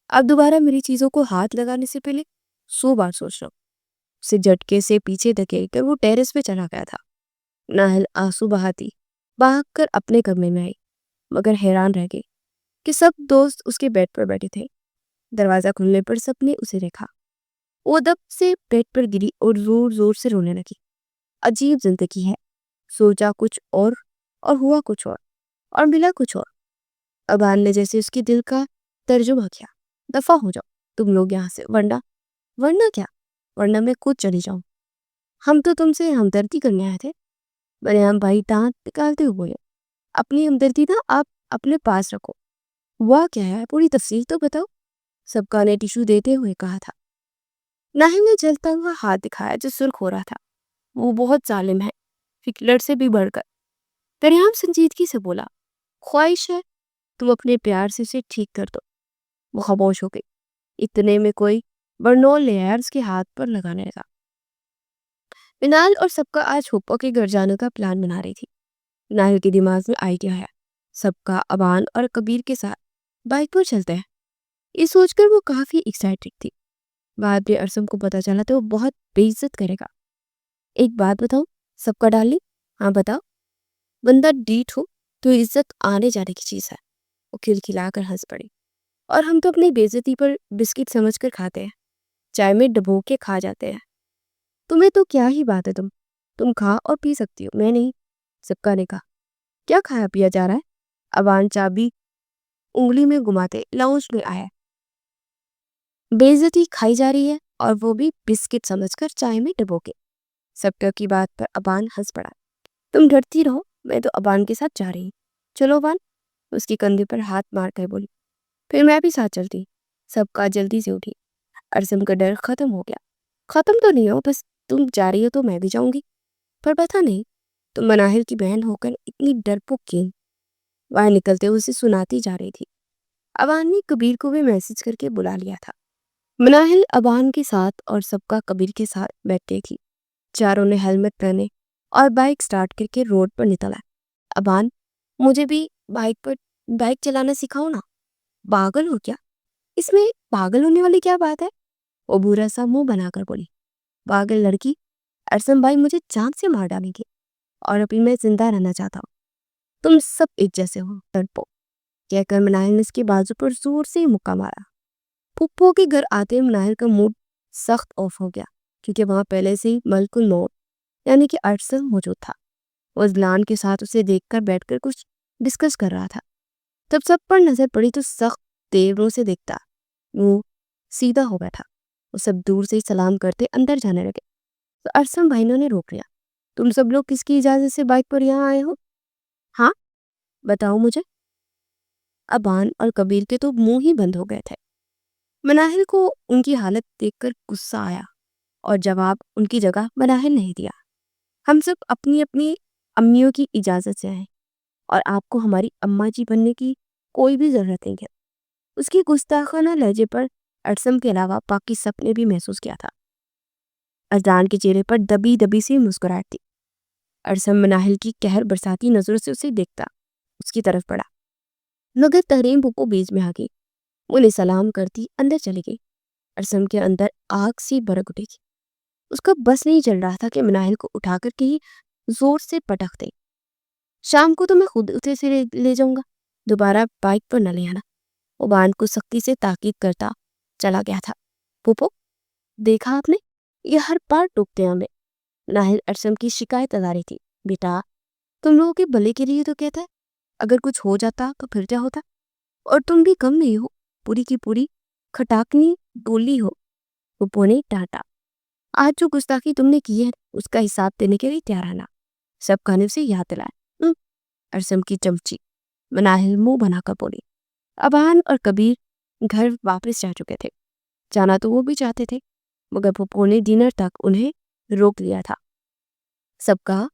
اب دوبارہ میری چیزوں کو ہاتھ لگانے سے پہلے 100 بار سوچ لو۔ اسے جھٹکے سے پیچھے دھکیل کر وہ ٹیرس پہ چلا گیا تھا۔ ناہل آنسو بہاگ کر اپنے کمرے میں آئی، مگر حیران رہ گئی کہ سب دوست اس کے بیڈ پر بیٹھے تھے۔ دروازہ کھلنے پر سب نے اسے دیکھا۔ وہ دب سے بیڈ پر گری اور زور زور سے رونے لگی۔ عجیب زندگی ہے، سوچا کچھ اور ہوا کچھ اور ملا کچھ اور۔ ابان نے جیسے اس کے دل کا ترجمہ کیا۔ دفع ہو جاؤ تم لوگ یہاں سے، ورنہ کیا؟ ورنہ میں خود چلی جاؤں۔ ہم تو تم سے ہمدردی کرنے آئے تھے۔ بریام بھائی دانت نکالتے ہوئے بولے۔ اپنی ہمدردی نا آپ اپنے پاس رکھو۔ ہوا کیا ہے پوری تفصیل تو بتاؤ، سب کا نے ٹیشو دیتے ہوئے کہا تھا۔ ناہل نے جلتا ہوا ہاتھ دکھایا جو سرخ ہو رہا تھا۔ وہ بہت ظالم ہے، ہٹلر سے بھی بڑھ کر۔ بریام سنجیدگی سے بولا۔ خواہش ہے تم اپنے پیار سے اسے ٹھیک کر دو۔ وہ خاموش ہو گئی۔ اتنے میں کوئی برنول لے آیا اور اس کے ہاتھ پر لگانے لگا۔ منال اور سب کا آج پھپھو کے گھر جانے کا پلان بنا رہی تھی۔ ناہل کے دماغ میں آئیڈیا ہے، سب کا ابان اور کبیر کے ساتھ بائک پر چلتے ہیں۔ یہ سوچ کر وہ کافی ایکسائٹڈ تھی۔ بعد میں ارسم کو پتا چلا تو وہ بہت بے عزت کرے گا۔ ایک بات بتاؤں سب کا ڈارلنگ؟ ہاں بتاؤ۔ بندہ ڈیٹ ہو تو عزت آنے جانے کی چیز ہے۔ وہ کھلکھلا کر ہنس پڑی۔ اور ہم تو اپنی بے عزتی پر بسکٹ سمجھ کر کھاتے ہیں، چائے میں ڈبو کے کھا جاتے ہیں۔ تمہیں تو کیا ہی بات ہے، تم کھا اور پی سکتی ہو، میں نہیں۔ سبکا نے کہا۔ کیا کھایا پیا جا رہا ہے؟ ابان چابی انگلی میں گھماتے لاؤنج میں آیا۔ بے عزتی کھائی جا رہی ہے اور وہ بھی بسکٹ سمجھ کر چائے میں ڈبو کے۔ سبکا کی بات پر ابان ہنس پڑا۔ تم ڈرتی رہو، میں تو ابان کے ساتھ جا رہی ہوں۔ چلو ابان، اس کی کندھے پر ہاتھ مار کر بولی۔ پھر میں بھی ساتھ چلتی۔ سبکا جلدی سے اٹھی۔ ارسم کا ڈر ختم ہو گیا۔ ختم تو نہیں ہو، بس تم جا رہی ہو تو میں بھی جاؤں گی۔ پر پتہ نہیں تم مناہل کی بہن ہو کر اتنی ڈرپوک کیوں؟ وہاں نکلتے اسے سناتی جا رہی تھی۔ ابان نے کبیر کو بھی میسج کر کے بلا لیا تھا۔ مناہل ابان کے ساتھ اور سبکا کبیر کے ساتھ بیٹھے تھی۔ چاروں نے ہیلمٹ پہنے اور بائک سٹارٹ کر کے روڈ پر نکل آئے۔ ابان مجھے بھی بائک چلانا سکھاؤ نا۔ پاگل ہو کیا؟ اس میں پاگل ہونے والی کیا بات ہے؟ وہ برا سا منہ بنا کر بولی، پاگل لڑکی، ارسم بھائی مجھے جان سے مار ڈالیں گے اور ابھی میں زندہ رہنا چاہتا ہوں۔ تم سب ایک جیسے ہو، ڈرپو، کہہ کر مناہل نے اس کے بازو پر زور سے مکہ مارا۔ پھپھو کے گھر آتے مناہل کا موڈ سخت آف ہو گیا، کیونکہ وہاں پہلے سے ہی ملک الموت یعنی کہ ارسم موجود تھا۔ وہ اذلان کے ساتھ اسے دیکھ کر بیٹھ کر کچھ ڈسکس کر رہا تھا۔ تب سب پر نظر پڑی تو سخت تیوروں سے دیکھتا وہ سیدھا ہو بیٹھا۔ وہ سب دور سے ہی سلام کرتے اندر جانے لگے تو ارسم بھائیوں نے روک لیا۔ تم سب لوگ کس کی اجازت سے بائک پر یہاں آئے ہو؟ ہاں بتاؤ مجھے۔ ابان اور کبیر کے تو منہ ہی بند ہو گئے تھے۔ مناہل کو ان کی حالت دیکھ کر غصہ آیا اور جواب ان کی جگہ مناہل نہیں دیا۔ ہم سب اپنی اپنی امیوں کی اجازت سے آئے اور آپ کو ہماری اماں جی بننے کی کوئی بھی ضرورت نہیں ہے۔ اس کی گستاخانہ لہجے پر ارسم کے علاوہ باقی سب نے بھی محسوس کیا تھا۔ اذلان کے چہرے پر دبی دبی سی مسکراہٹ تھی۔ ارسم مناہل کی قہر برساتی نظروں سے اسے دیکھتا اس کی طرف پڑا، مگر تحریم پھپھو بیچ میں آ گئی۔ انہیں سلام کرتی اندر چلی گئی۔ ارسم کے اندر آگ سی بھڑک اٹھی تھی۔ اس کا بس نہیں چل رہا تھا کہ مناہل کو اٹھا کر کہیں زور سے پٹک دے۔ شام کو تو میں خود اسے سے لے جاؤں گا، دوبارہ بائک پر نہ لے آنا۔ وہ بان کو سختی سے تاکید کرتا چلا گیا تھا۔ پھپھو دیکھا آپ نے، یہ ہر بار ٹوکتے ہیں ہمیں۔ مناہل ارسم کی شکایت ادا رہی تھی۔ بیٹا تم لوگوں کے بھلے کے لیے تو کہتا ہے، اگر کچھ ہو جاتا تو پھر کیا ہوتا؟ اور تم بھی کم نہیں ہو، پوری کی پوری کھٹاکنی ڈولی ہو۔ پھپھو نے ڈانٹا، آج جو گستاخی تم نے کی ہے اس کا حساب دینے کے لیے تیار آنا۔ سب کھانے سے یاد دلائے۔ ارسم کی چمچی، مناہل منہ بنا کر بولی۔ ابان اور کبیر گھر واپس جا چکے تھے۔ جانا تو وہ بھی چاہتے تھے، مگر پھپھو نے ڈنر تک انہیں روک لیا تھا۔ سب کہا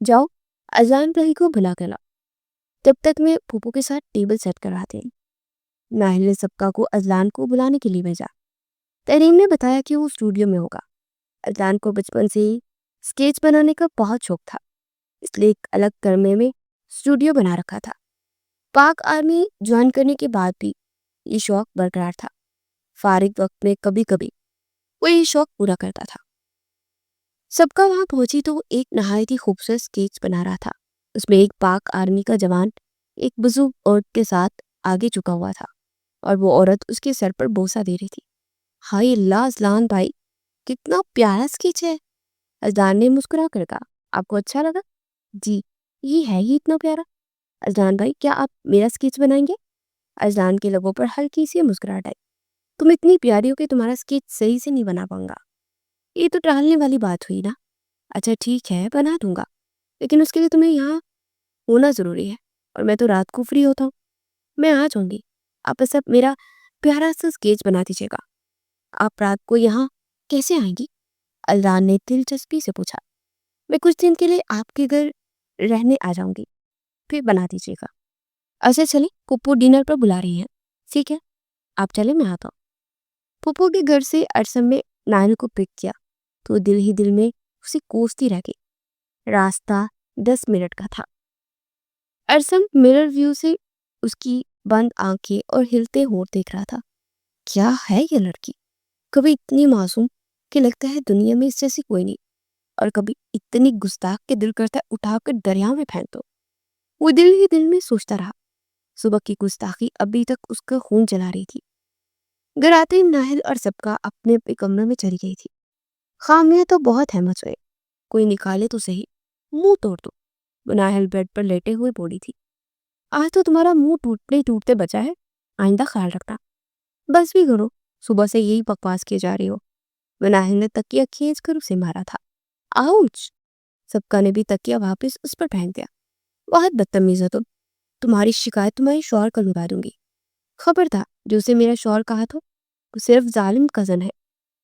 جاؤ اذان بھائی کو بلا کر لاؤ، تب تک میں پھپھو کے ساتھ ٹیبل سیٹ کرواتے ہیں۔ مناہل نے سبکا کو اذلان کو بلانے کے لیے بھیجا۔ تحریم نے بتایا کہ وہ اسٹوڈیو میں ہوگا۔ اذلان کو بچپن سے ہی اسکیچ بنانے کا بہت شوق تھا، اس لیے ایک الگ کمرے میں اسٹوڈیو بنا رکھا تھا۔ پاک آرمی جوائن کرنے کے بعد بھی یہ شوق برقرار تھا۔ فارغ وقت میں کبھی کبھی وہ یہ شوق پورا کرتا تھا۔ سب کا وہاں پہنچی تو وہ ایک نہایت ہی خوبصورت اسکیچ بنا رہا تھا۔ اس میں ایک پاک آرمی کا جوان ایک بزرگ عورت کے ساتھ آگے جھکا ہوا تھا اور وہ عورت اس کے سر پر بوسہ دے رہی تھی۔ ہائے اللہ اذلان بھائی، کتنا پیارا اسکیچ ہے۔ اذلان نے مسکرا کر کہا، آپ کو اچھا لگا؟ جی، یہ ہے ہی اتنا پیارا۔ اذلان بھائی کیا آپ میرا اسکیچ بنائیں گے؟ اذلان کے لبوں پر ہلکی سی مسکراہٹ آئی۔ تم اتنی پیاری ہو کہ تمہارا اسکیچ صحیح سے نہیں بنا پاؤں گا۔ یہ تو ٹالنے والی بات ہوئی نا۔ اچھا ٹھیک ہے، بنا دوں گا، لیکن اس کے لیے تمہیں یہاں ہونا ضروری ہے، اور میں تو رات کو فری ہوتا ہوں۔ میں آ جاؤں گی، آپ بس اب میرا پیارا سا اسکیچ بنا دیجیے گا۔ آپ رات کو یہاں کیسے آئیں گی؟ اذلان نے دلچسپی سے پوچھا۔ میں کچھ دن کے لیے آپ کے گھر رہنے آ جاؤں گی، پھر بنا دیجیے گا۔ اچھا چلیں، پھپھو ڈنر پر بلا رہی ہیں۔ ٹھیک ہے آپ چلیں، میں آتا ہوں۔ پھپھو کے گھر سے ارسم نے نائل کو پک کیا تو دل ہی دل میں اسے کوستی رہ گئی۔ راستہ 10 منٹ کا تھا۔ ارسم مرر ویو سے اس کی بند آنکھیں اور ہلتے ہونٹ دیکھ رہا تھا۔ کیا ہے یہ لڑکی، کبھی اتنی معصوم کہ لگتا ہے دنیا میں اس جیسی کوئی نہیں، اور کبھی اتنی گستاخ کہ دل کرتا ہے اٹھا کر دریا میں پھینک دو۔ وہ دل ہی دل میں سوچتا رہا۔ صبح کی گستاخی ابھی تک اس کا خون جلا رہی تھی۔ گھر آتے ہی ناہل اور سبکا اپنے اپنے کمرے میں چلی گئی تھی۔ خامیاں تو بہت ہے مجھ میں، کوئی نکالے تو صحیح، منہ توڑ دو۔ ناہل بیڈ پر لیٹے ہوئے بولی تھی، آج تو تمہارا منہ ٹوٹنے ٹوٹتے بچا ہے، آئندہ خیال رکھنا۔ بس بھی کرو، صبح سے یہی بکواس کیے جا رہی ہو۔ ناہل نے تکیہ کھینچ کر اسے مارا تھا۔ آؤچ! سبکا نے بھی تکیہ واپس اس پر پھینک دیا۔ بہت بدتمیز ہو تم، تمہاری شکایت تمہارے شوہر کا لگا دوں گی۔ خبردار، جو اسے میرا شوہر کہا تو وہ صرف ظالم کزن ہے۔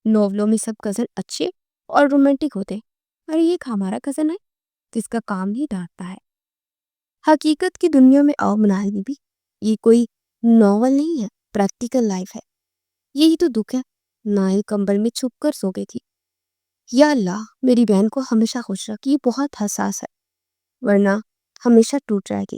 ناولوں میں سب کزن اچھے اور رومانٹک ہوتے، اور یہ ہمارا کزن ہے جس کا کام ہی ڈانٹتا ہے۔ حقیقت کی دنیا میں آؤ مناہل بھی، یہ کوئی ناول نہیں ہے، پریکٹیکل لائف ہے۔ یہی تو دکھ ہے۔ ناہل کمبل میں چھپ کر سو گئی تھی۔ یا اللہ میری بہن کو ہمیشہ خوش رکھ، یہ بہت حساس ہے ورنہ ہمیشہ ٹوٹ جائے گی۔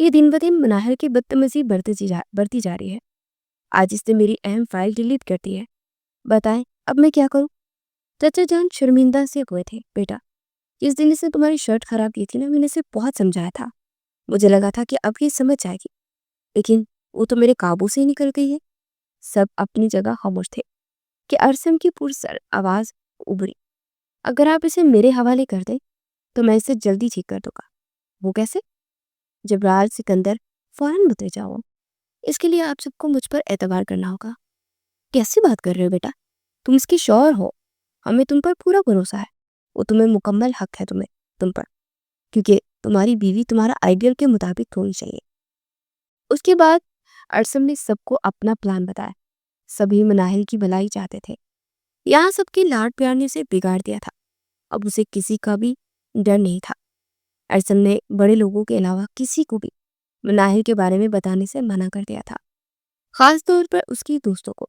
یہ دن بدن مناہر کی بدتمیزی بڑھتی جا رہی ہے. آج اس نے میری اہم فائل ڈیلیٹ کر دی ہے. بتائیں اب میں کیا کروں؟ چچا جان شرمندہ سے ہوئے تھے. بیٹا، جس دن اس نے تمہاری شرٹ خراب کی تھی نا، میں نے اسے بہت سمجھایا تھا. مجھے لگا تھا کہ اب یہ سمجھ جائے گی، لیکن وہ تو میرے قابو سے ہی نکل گئی ہے. سب اپنی جگہ خاموش تھے کہ ارسم کی پرسر آواز ابری. اگر آپ اسے میرے حوالے کر دیں تو میں اسے جلدی ٹھیک کر دوں گا. وہ کیسے؟ جبرائیل سکندر فوراً بتائے جاؤ. اس کے لیے آپ سب کو مجھ پر اعتبار کرنا ہوگا. کیسی بات کر رہے ہو بیٹا؟ تم اس کی شوہر ہو، ہمیں تم پر پورا بھروسہ ہے. وہ تمہیں مکمل حق ہے تم پر، کیونکہ تمہاری بیوی تمہارا آئیڈیل کے مطابق ہونی چاہیے. اس کے بعد ارسم نے سب کو اپنا پلان بتایا. سبھی مناہل کی بھلائی چاہتے تھے. یہاں سب کے لاڈ پیار نے اسے بگاڑ دیا تھا. اب اسے کسی کا بھی ڈر نہیں تھا. ارسم نے بڑے لوگوں کے علاوہ کسی کو بھی مناہل کے بارے میں بتانے سے منع کر دیا تھا، خاص طور پر اس کی دوستوں کو.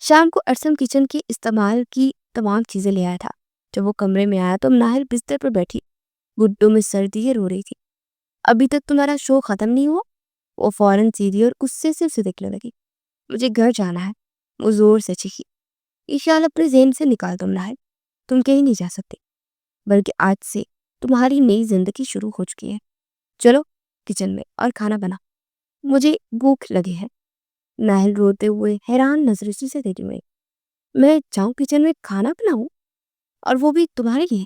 شام کو ارسم کچن کے استعمال کی تمام چیزیں لے آیا تھا. جب وہ کمرے میں آیا تو مناہل بستر پر بیٹھی گڈوں میں سر دیے رو رہی تھی. ابھی تک تمہارا شو ختم نہیں ہوا؟ وہ فوراً سیدھی اور غصے سے اسے دیکھنے لگی. مجھے گھر جانا ہے، وہ زور سے چیخی. یہ خیال اپنے ذہن سے نکال دو مناہل، تم کہیں نہیں جا سکتے، بلکہ آج سے تمہاری نئی زندگی شروع ہو چکی ہے. چلو کچن میں اور کھانا بنا، مجھے بھوک لگی ہے. مناہل روتے ہوئے حیران نظر سے دیکھ رہی. میں جاؤں کچن میں کھانا بناؤں؟ اور وہ بھی تمہارے لیے؟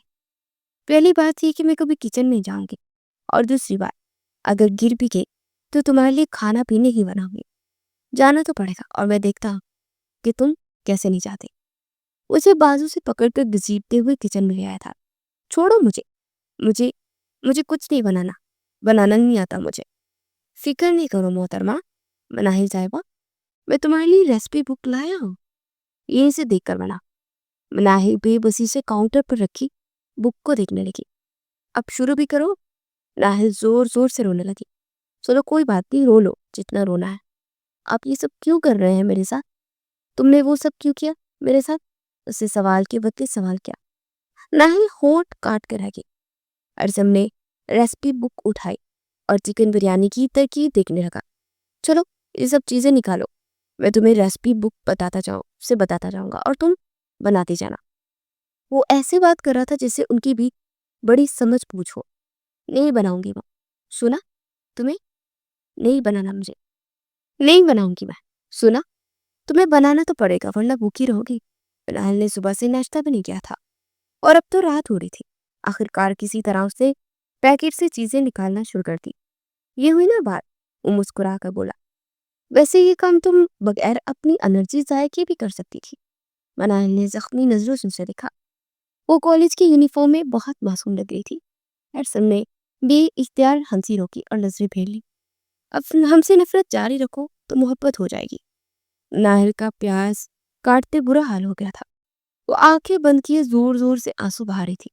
پہلی بات یہ کہ میں کبھی کچن نہیں جاؤں گی، اور دوسری بات، اگر گر بھی گئی تو تمہارے لیے کھانا پینے ہی بناؤں گی. جانا تو پڑے گا، اور میں دیکھتا ہوں کہ تم کیسے نہیں جاتے. اسے بازو سے پکڑ کر گھسیٹتے ہوئے کچن میں لے آیا تھا. چھوڑو مجھے کچھ نہیں بنانا نہیں آتا مجھے. فکر نہیں کرو محترمہ مناہل صاحبہ، میں تمہارے لیے ریسپی بک لایا ہوں، یہ اسے دیکھ کر بنا. مناہل بے بسی سے کاؤنٹر پر رکھی بک کو دیکھنے لگی. اب شروع بھی کرو. مناہل زور زور سے رونے لگی. چلو کوئی بات نہیں، رو لو جتنا رونا ہے. آپ یہ سب کیوں کر رہے ہیں میرے ساتھ؟ تم نے وہ سب کیوں کیا میرے ساتھ؟ اسے سوال کے بدلے سوال کیا. مناہل ہونٹ کاٹ کر رہ گئی. ارسم نے ریسپی بک اٹھائی اور چکن بریانی کی ترکیب دیکھنے لگا. چلو یہ سب چیزیں نکالو، میں تمہیں ریسپی بک بتاتا جاؤں گا اور تم بناتے جانا. وہ ایسے بات کر رہا تھا جیسے ان کی بھی بڑی سمجھ بوجھ ہو. نہیں بناؤں گی میں، سنا؟ تمہیں نہیں بنانا، مجھے نہیں بناؤں گی میں، سنا؟ تمہیں بنانا تو پڑے گا ورنہ بھوکی رہو گی. مناہل نے صبح سے ناشتہ بھی نہیں کیا تھا اور اب تو رات ہو رہی تھی. آخرکار کسی طرح اسے پیکٹ سے چیزیں نکالنا شروع کر دی. یہ ہوئی نا بات، وہ مسکرا کر بولا. ویسے یہ کام تم بغیر اپنی انرجی ضائع کیے بھی کر سکتی تھی. مناہل نے زخمی نظروں سے اسے دیکھا. وہ کالج کی یونیفارم میں بہت معصوم لگ رہی تھی. ارسم نے بے اختیار ہنسی روکی اور نظریں پھیر لی. اب ہم سے نفرت جاری رکھو تو محبت ہو جائے گی. مناہل کا پیاز کاٹتے برا حال ہو گیا تھا. وہ آنکھیں بند کیے زور زور سے آنسو بہا رہی تھی.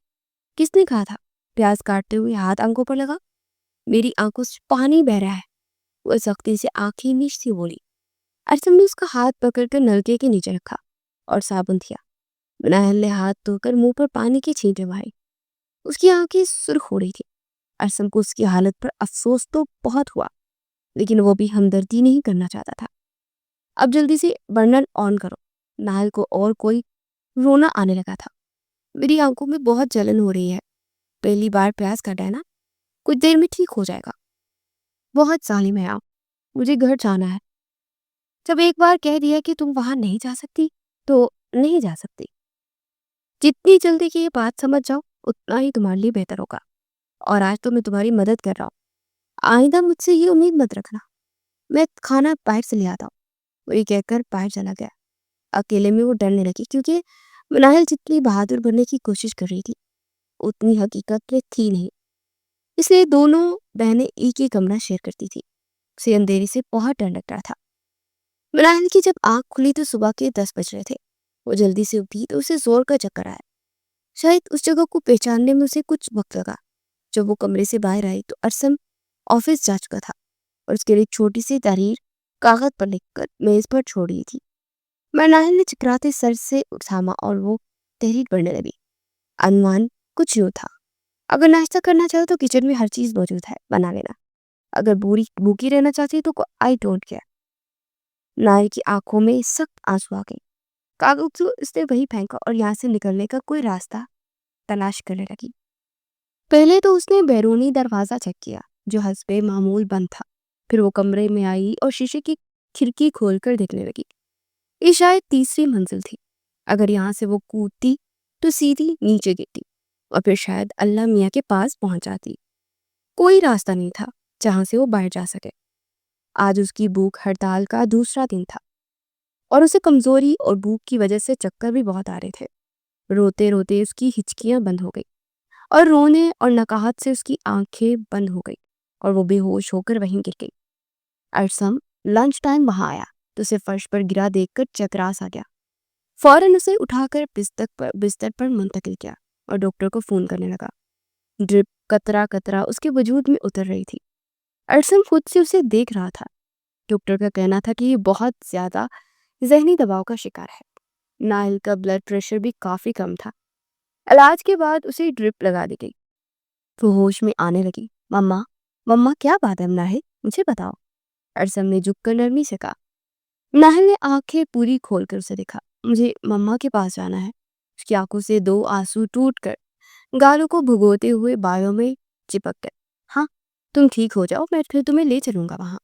کس نے کہا تھا پیاز کاٹتے ہوئے ہاتھ آنکھوں پر لگا؟ میری آنکھوں سے پانی بہ رہا ہے. وہ سختی سے آنکھیں میچتی بولی. ارسم نے اس کا ہاتھ پکڑ کر نلکے کے نیچے رکھا اور صابن دیا. مناہل نے ہاتھ دھو کر منہ پر پانی کی چھینٹیں بہائی. اس کی آنکھیں سرخ ہو رہی تھی. ارسم کو اس کی حالت پر افسوس تو بہت ہوا، لیکن وہ بھی ہمدردی نہیں کرنا چاہتا تھا. اب جلدی سے برنر آن کرو. مناہل کو اور کوئی رونا آنے لگا تھا. میری آنکھوں میں بہت جلن ہو رہی ہے. پہلی بار پیاز کاٹا ہے نا، کچھ دیر میں ٹھیک ہو جائے گا. بہت ظالم ہے آپ، مجھے گھر جانا ہے. جب ایک بار کہہ دیا کہ تم وہاں نہیں جا سکتی تو نہیں جا سکتی. جتنی جلدی کی یہ بات سمجھ جاؤ اتنا ہی تمہارے لیے بہتر ہوگا. اور آج تو میں تمہاری مدد کر رہا ہوں، آئندہ مجھ سے یہ امید مت رکھنا. میں کھانا باہر سے لے آتا ہوں. وہ یہ کہہ کر باہر چلا گیا. اکیلے میں وہ ڈرنے لگی کیونکہ مناہل جتنی بہادر بننے کی کوشش کر رہی تھی اتنی حقیقت میں تھی نہیں. اس لیے دونوں بہنیں ایک ہی کمرہ شیئر کرتی تھی. اسے اندھیرے سے بہت ڈر لگ رہا تھا. مناہل کی جب آنکھ کھلی تو صبح کے 10 بج رہے تھے. وہ جلدی سے اٹھی تو اسے زور کا چکر آیا. شاید اس جگہ کو پہچاننے میں اسے کچھ وقت لگا. جب وہ کمرے سے باہر آئی تو ارسم آفس جا چکا تھا اور اس کے لیے چھوٹی سی تحریر کاغذ پر لکھ کر میز پر چھوڑ رہی تھی. مناہل نے چکراتے سر سے تھاما اور وہ تحریر پڑھنے لگی. عنوان کچھ یوں تھا: اگر ناشتہ کرنا چاہو تو کچن میں ہر چیز موجود ہے، بنا لینا. اگر بھوکی رہنا چاہتی تو آئی ڈونٹ کیئر۔ ناہل کی آنکھوں میں سخت آنسو آ گئے۔ کاغذ کو اس نے وہی پھینکا اور یہاں سے نکلنے کا کوئی راستہ تلاش کرنے لگی۔ پہلے تو اس نے بیرونی دروازہ چیک کیا جو حسب معمول بند تھا، پھر وہ کمرے میں آئی اور شیشے کی کھڑکی کھول کر دیکھنے لگی۔ یہ شاید تیسری منزل تھی، اگر یہاں سے وہ کودتی تو سیدھی نیچے گرتی اور پھر شاید اللہ میاں کے پاس پہنچ جاتی۔ کوئی راستہ نہیں تھا جہاں سے وہ باہر جا سکے۔ آج اس کی بھوک ہڑتال کا دوسرا دن تھا اور اسے کمزوری اور بھوک کی وجہ سے چکر بھی بہت آ رہے تھے۔ روتے روتے اس کی ہچکیاں بند ہو گئی اور رونے اور نکاہت سے اس کی آنکھیں بند ہو گئی اور وہ بے ہوش ہو کر وہیں گر گئی۔ ارسم لنچ ٹائم وہاں آیا تو اسے فرش پر گرا دیکھ کر چکراس آ گیا۔ فوراً اسے اٹھا کر بستر پر منتقل کیا اور ڈاکٹر کو فون کرنے لگا۔ ڈرپ قطرہ قطرہ اس کے وجود میں اتر رہی تھی۔ ارسم خود سے اسے دیکھ رہا تھا۔ ڈاکٹر کا کہنا تھا کہ یہ بہت زیادہ ذہنی دباؤ کا شکار ہے۔ ناہل کا بلڈ پریشر بھی کافی کم تھا۔ علاج کے بعد اسے ڈرپ لگا دی گئی۔ وہ ہوش میں آنے لگی۔ مما کیا بات ہے ناہل، مجھے بتاؤ، ارسم نے جھک کر نرمی سے کہا۔ ناہل نے آنکھیں پوری کھول کر اسے دیکھا۔ مجھے مما کے پاس جانا ہے۔ اس کی آنکھوں سے 2 آنسو ٹوٹ کر گالوں کو بھگوتے ہوئے بالوں میں چپک گئے۔ ہاں تم ٹھیک ہو جاؤ، میں پھر تمہیں لے چلوں گا وہاں۔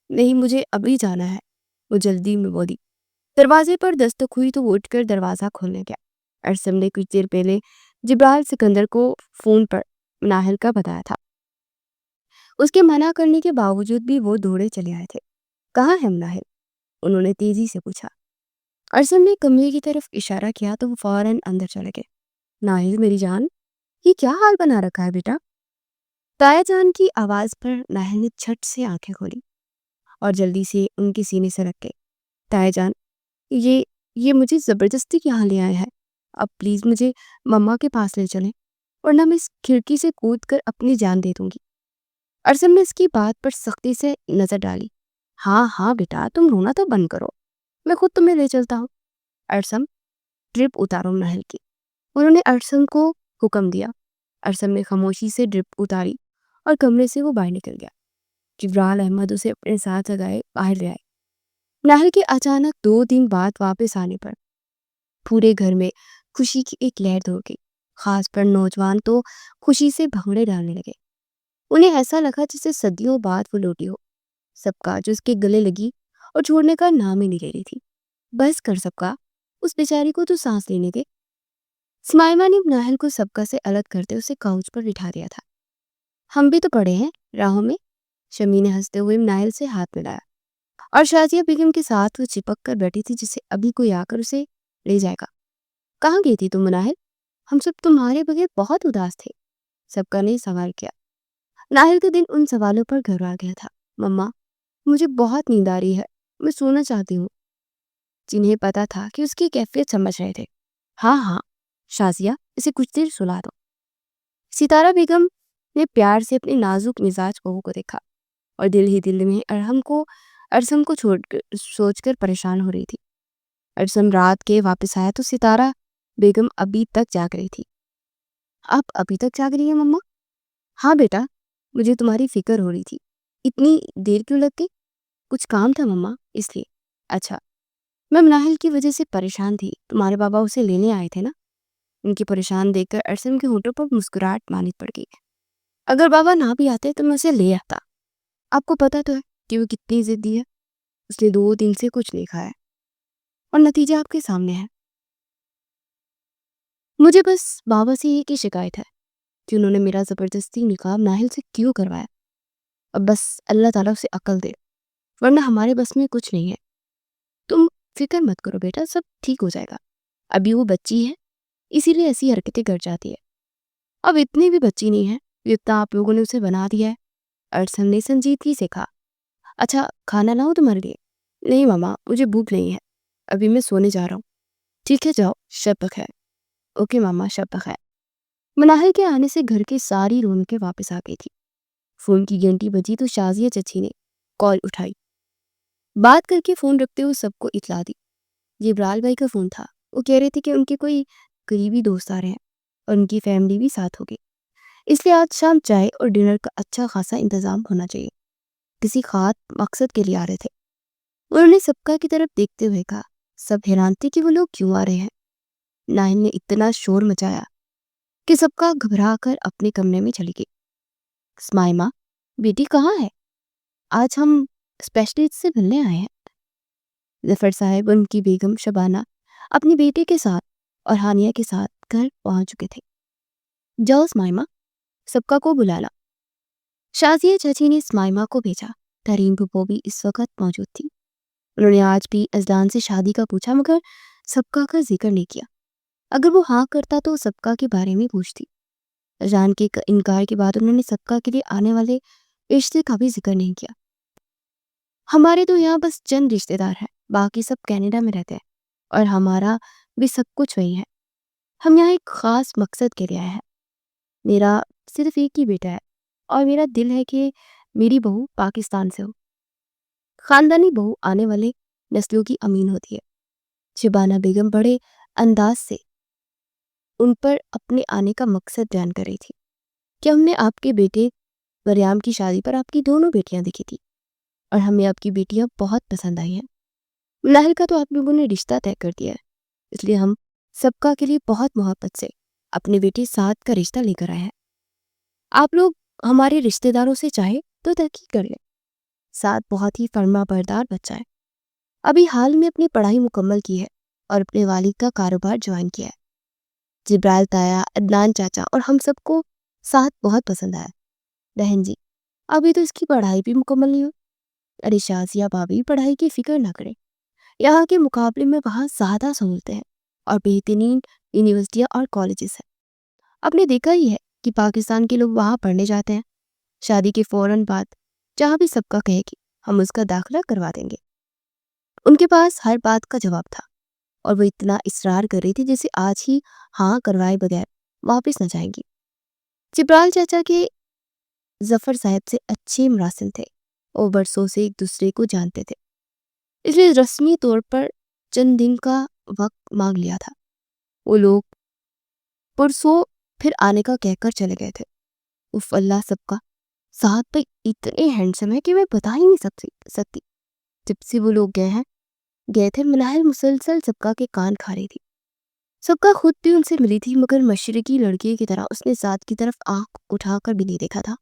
نہیں مجھے ابھی جانا ہے، وہ جلدی میں بولی۔ دروازے پر دستک ہوئی تو وہ اٹھ کر دروازہ کھولنے گیا۔ ارسم نے کچھ دیر پہلے جبرائیل سکندر کو فون پر ناہل کا بتایا تھا۔ اس کے منع کرنے کے باوجود بھی وہ دوڑے چلے آئے تھے۔ کہاں ہے ناہل؟ انہوں نے تیزی سے پوچھا۔ ارسم نے کمرے کی طرف اشارہ کیا تو وہ فوراً اندر چلے گئے۔ ناہل میری جان، یہ کیا حال بنا رکھا ہے بیٹا؟ تایا جان کی آواز پر ناہل نے جھٹ سے آنکھیں کھولی اور جلدی سے ان کے سینے سے رکھ گئی۔ تایا جان، یہ مجھے زبردستی یہاں لے آئے ہیں، اب پلیز مجھے مما کے پاس لے چلیں ورنہ میں اس کھڑکی سے کود کر اپنی جان دے دوں گی۔ ارسم نے اس کی بات پر سختی سے نظر ڈالی۔ ہاں بیٹا، تم رونا تو بند کرو، میں خود تمہیں لے چلتا ہوں۔ ارسم ڈرپ اتارو ناہل کی، انہوں نے ارسم کو حکم دیا۔ ارسم نے خاموشی سے ڈرپ اتاری اور کمرے سے وہ باہر نکل گیا۔ جبرائیل احمد اسے اپنے ساتھ لگائے باہر لے آئے۔ ناہل کے اچانک 2 دن بعد واپس آنے پر پورے گھر میں خوشی کی ایک لہر دوڑ گئی۔ خاص پر نوجوان تو خوشی سے بھنگڑے ڈالنے لگے۔ انہیں ایسا لگا جسے صدیوں بعد وہ لوٹی ہو۔ سب کا جو اس کے گلے لگی اور چھوڑنے کا نام ہی نہیں لے رہی تھی۔ بس کر سب کا، اس بیچاری کو تو سانس لینے دے۔ سمائمہ نے ناہل کو سب کا سے الگ کرتے اسے کاؤچ پر بٹھا دیا تھا۔ ہم بھی تو پڑے ہیں راہوں میں، شمی نے ہنستے ہوئے ناہل سے ہاتھ ملایا اور شازیہ بیگم کے ساتھ وہ چپک کر بیٹھی تھی جسے ابھی کوئی آ کر اسے لے جائے گا۔ کہاں گئی تھی تم ناہل؟ ہم سب تمہارے بغیر بہت اداس تھے، سب کا نے سوال کیا۔ ناہل کا دل ان سوالوں پر گھبرا گیا تھا۔ مما مجھے بہت نیند آ رہی ہے، میں سونا چاہتی ہوں۔ جنہیں پتا تھا کہ اس کی کیفیت سمجھ رہے تھے۔ ہاں شازیہ، اسے کچھ دیر سلا دو۔ ستارہ بیگم نے پیار سے اپنے نازک مزاج بہو کو دیکھا اور دل ہی دل میں ارسم کو سوچ کر پریشان ہو رہی تھی۔ ارسم رات کے واپس آیا تو ستارہ بیگم ابھی تک جاگ رہی تھی۔ آپ ابھی تک جاگ رہی ہیں مما؟ ہاں بیٹا، مجھے تمہاری فکر ہو رہی تھی۔ اتنی دیر کیوں لگ گئی؟ کچھ کام تھا مما، اس لیے۔ اچھا، میں ناہل کی وجہ سے پریشان تھی، تمہارے بابا اسے لینے آئے تھے نا؟ ان کی پریشان دیکھ کر ارسم کے ہونٹوں پر مسکراہٹ مانی پڑ گئی۔ اگر بابا نہ بھی آتے تو میں اسے لے آتا۔ آپ کو پتا تو ہے کہ وہ کتنی ضدی ہے، اس نے 2 دن سے کچھ نہیں کھایا اور نتیجہ آپ کے سامنے ہے۔ مجھے بس بابا سے یہ کی شکایت ہے کہ انہوں نے میرا زبردستی نکاح ناہل سے کیوں کروایا۔ اب بس اللہ تعالیٰ اسے عقل دے، ورنہ ہمارے بس میں کچھ نہیں ہے۔ تم فکر مت کرو بیٹا، سب ٹھیک ہو جائے گا۔ ابھی وہ بچی ہے، اسی لیے ایسی حرکتیں کر جاتی ہے۔ اب اتنی بھی بچی نہیں ہے جتنا آپ لوگوں نے اسے بنا دیا ہے، ارسم نے سنجیدگی سے کہا۔ اچھا کھانا لاؤ تمہارے لیے؟ نہیں ماما، مجھے بھوک نہیں ہے، ابھی میں سونے جا رہا ہوں۔ ٹھیک ہے جاؤ، شب بخیر۔ اوکے ماما، شب بخیر۔ ناہل کے آنے سے گھر کی ساری رونقیں واپس آ گئی تھی۔ فون کی گھنٹی بجی تو شازیہ چچی نے کال اٹھائی، بات کر کے فون رکھتے ہوئے سب کو اطلاع دی۔ یہ برال بھائی کا فون تھا، وہ کہہ رہے تھے کہ ان کے کوئی قریبی دوست آ رہے ہیں اور ان کی فیملی بھی ساتھ ہوگی، اس لیے آج شام چائے اور ڈنر کا اچھا خاصا انتظام ہونا چاہیے۔ کسی خاص مقصد کے لیے آ رہے تھے۔ انہوں نے سبکا کی طرف دیکھتے ہوئے کہا، سب حیران تھے کہ وہ لوگ کیوں آ رہے ہیں۔ ناہل نے اتنا شور مچایا کہ سبکا گھبرا کر اپنے کمرے میں چلی گئی۔ سمائمہ، بیٹی کہاں ہے؟ آج ہم اسپیشلسٹ سے ملنے آئے ہیں۔ ظفر صاحب ان کی بیگم شبانہ اپنی بیٹے کے ساتھ اور ہانیہ کے ساتھ گھر پہنچ چکے تھے۔ جاؤ سمائمہ، سبکا کو بلا لا۔ شازیہ چاچی نے سمائمہ کو بھیجا۔ ترین پھپھو بھی اس وقت موجود تھی۔ انہوں نے آج بھی اذلان سے شادی کا پوچھا مگر سبکا کا ذکر نہیں کیا۔ اگر وہ ہاں کرتا تو سبکا کے بارے میں پوچھتی۔ اذلان کے انکار کے بعد انہوں نے سبکا کے لیے آنے والے رشتے کا بھی ذکر نہیں کیا۔ ہمارے تو یہاں بس چند رشتے دار ہیں، باقی سب کینیڈا میں رہتے ہیں اور ہمارا بھی سب کچھ وہی ہے۔ ہم یہاں ایک خاص مقصد کے لیے آئے ہیں۔ میرا صرف ایک ہی بیٹا ہے اور میرا دل ہے کہ میری بہو پاکستان سے ہو۔ خاندانی بہو آنے والے نسلوں کی امین ہوتی ہے۔ شبانہ بیگم بڑے انداز سے ان پر اپنے آنے کا مقصد بیان کر رہی تھی کہ ہم نے آپ کے بیٹے مریام کی شادی پر آپ کی دونوں بیٹیاں دیکھی تھی اور ہمیں آپ کی بیٹیاں بہت پسند آئی ہیں۔ ناہل کا تو آپ لوگوں نے رشتہ طے کر دیا ہے، اس لیے ہم سبکا کے لیے بہت محبت سے اپنے بیٹے سعد کا رشتہ لے کر آئے ہیں۔ آپ لوگ ہمارے رشتہ داروں سے چاہے تو تحقیق کر لیں۔ سعد بہت ہی فرما بردار بچہ ہے، ابھی حال میں اپنی پڑھائی مکمل کی ہے اور اپنے والد کا کاروبار جوائن کیا ہے۔ جبرائیل تایا، عدنان چاچا اور ہم سب کو سعد بہت پسند آیا۔ بہن جی، ابھی تو اس کی پڑھائی بھی مکمل نہیں ہو۔ ارے شازیہ بھابھی، پڑھائی کی فکر نہ کریں، یہاں کے مقابلے میں وہاں زیادہ سہولتیں ہیں اور بہترین یونیورسٹیاں اور کالجز ہیں۔ آپ نے دیکھا ہی ہے کہ پاکستان کے لوگ وہاں پڑھنے جاتے ہیں۔ شادی کے فوراً بعد جہاں بھی سبکا کہے گی ہم اس کا داخلہ کروا دیں گے۔ ان کے پاس ہر بات کا جواب تھا اور وہ اتنا اصرار کر رہی تھی جیسے آج ہی ہاں کروائے بغیر واپس نہ جائیں گی۔ جبرائیل چاچا کے ظفر صاحب سے اچھے مراسل تھے اور برسوں سے ایک دوسرے کو جانتے تھے، اس لیے رسمی طور پر چند دن کا وقت مانگ لیا تھا۔ وہ لوگ پرسوں پھر آنے کا کہہ کر چلے گئے تھے۔ اف اللہ، سبکا سعد پہ اتنے ہینڈسم ہے کہ میں بتا ہی نہیں سکتی۔ جب سے وہ لوگ گئے تھے مناہل مسلسل سبکا کے کان کھا رہی تھی۔ سبکا خود بھی ان سے ملی تھی مگر مشرقی لڑکے کی طرح اس نے سعد کی طرف آنکھ اٹھا کر بھی نہیں دیکھا تھا۔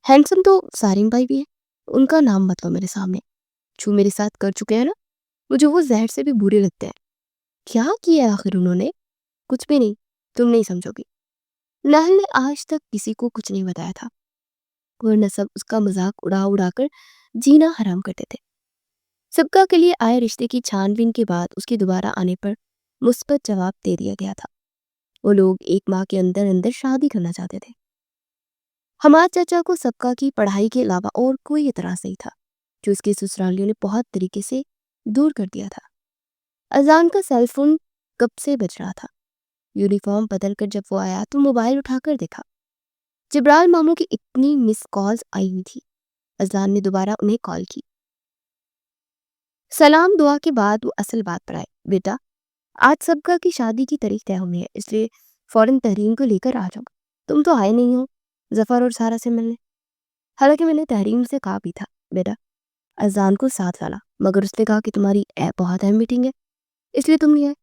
ہینڈسم تو سارم بھائی بھی ہے، ان کا نام مت لو میرے سامنے، جو میرے ساتھ کر چکے ہیں نا، مجھے وہ زہر سے بھی برے لگتے ہیں۔ کیا کیا آخر انہوں نے؟ کچھ بھی نہیں، تم نہیں سمجھو گی۔ ناہل نے آج تک کسی کو کچھ نہیں بتایا تھا، ورنہ سب اس کا مذاق اڑا کر جینا حرام کرتے تھے۔ سبکا کے لیے آئے رشتے کی چھان بین کے بعد اس کے دوبارہ آنے پر مثبت جواب دے دیا گیا تھا۔ وہ لوگ ایک ماہ کے اندر اندر شادی کرنا چاہتے تھے۔ حماد چاچا کو سبکا کی پڑھائی کے علاوہ اور کوئی اعتراض نہیں تھا، جو اس کے سسرالیوں نے بہت طریقے سے دور کر دیا تھا۔ اذان کا سیل فون کب سے بج رہا تھا۔ یونیفارم بدل کر جب وہ آیا تو موبائل اٹھا کر دیکھا، جبرائیل ماموں کی اتنی مس کالز آئی ہوئی تھی۔ اذان نے دوبارہ انہیں کال کی۔ سلام دعا کے بعد وہ اصل بات پر آئے۔ بیٹا، آج سبکا کی شادی کی تاریخ طے ہوئی ہے، اس لیے فوراً تحریم کو لے کر آ جاؤ۔ تم تو آئے نہیں ہو ظفر اور سارا سے ملنے، حالانکہ میں نے تحریم سے کہا بھی تھا بیٹا اذان کو ساتھ لانا، مگر اس نے کہا کہ تمہاری بہت اہم میٹنگ ہے اس لیے تم نہیں آئے۔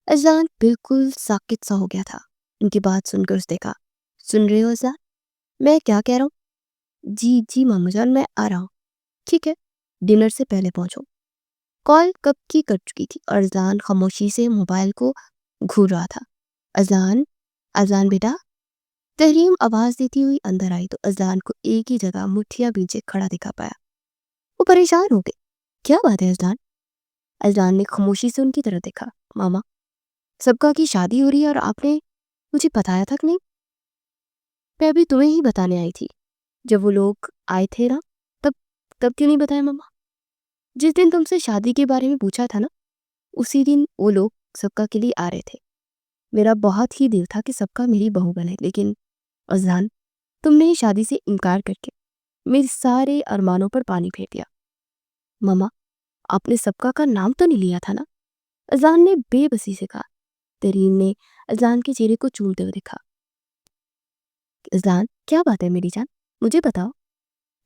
اذان بالکل ساکت سا ہو گیا تھا۔ ان کی بات سن کر اس نے کہا، سن رہے ہو اذان، میں کیا کہہ رہا ہوں؟ جی مامو جان، میں آ رہا ہوں۔ ٹھیک ہے، ڈنر سے پہلے پہنچو۔ کال کب کی کر چکی تھی اور اذان خاموشی سے موبائل کو گھور رہا تھا۔ اذان بیٹا، تحریم آواز دیتی ہوئی اندر آئی تو اذان کو ایک ہی جگہ مٹھیاں بیچے کھڑا دکھا پایا۔ وہ پریشان ہو گئے۔ کیا بات ہے اذان؟ اذان نے خاموشی سے ان کی طرف دیکھا۔ ماما، سبکا کی شادی ہو رہی ہے اور آپ نے مجھے بتایا تھا کہ نہیں؟ میں ابھی تمہیں ہی بتانے آئی تھی، جب وہ لوگ آئے تھے نا، تب کیوں نہیں بتایا ماما؟ جس دن تم سے شادی کے بارے میں پوچھا تھا نا، اسی دن وہ لوگ سبکا کے لیے آ رہے تھے۔ میرا بہت ہی دل تھا کہ سبکا میری بہو بنے، لیکن اذان، تم نے شادی سے انکار کر کے میرے سارے ارمانوں پر پانی پھیر دیا۔ ماما، آپ نے سبکا کا نام تو نہیں لیا تھا نا؟ اذان نے بے بسی سے کہا۔ ترین نے اذان کے چہرے کو چومتے ہوئے دیکھا۔ اذان، کیا بات ہے میری جان، مجھے بتاؤ۔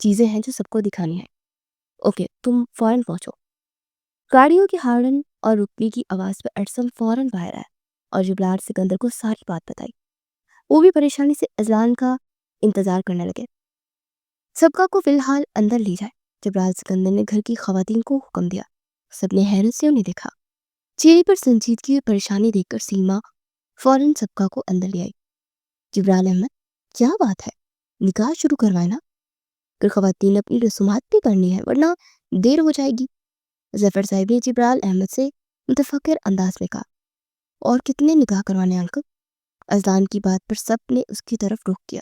چیزیں ہیں جو سب کو دکھانی ہیں۔ اوکے، تم فوراً پہنچو۔ گاڑیوں کی ہارن اور رکنے کی آواز پہ ارسلان فوراً باہر آیا اور جبرائیل سکندر کو ساری بات بتائی۔ وہ بھی پریشانی سے اذان کا انتظار کرنے لگے۔ سبقہ کو فی الحال اندر لے جائے۔ جبرائیل سکندر نے گھر کی خواتین کو حکم دیا۔ سب نے حیرت سے انہیں دیکھا۔ چہرے پر سنجیدگی اور پریشانی دیکھ کر سیما فوراً سبقہ کو اندر لے آئی۔ جبرائیل احمد، کیا بات ہے؟ نکاح شروع کروائے نا؟ پھر خواتین نے اپنی رسومات بھی کرنی ہے ورنہ دیر ہو جائے گی۔ ظفر صاحب نے جبرائیل احمد سے متفکر انداز میں کہا۔ اور کتنے نکاح کروانے انکل؟ اذان کی بات پر سب نے اس کی طرف رخ کیا۔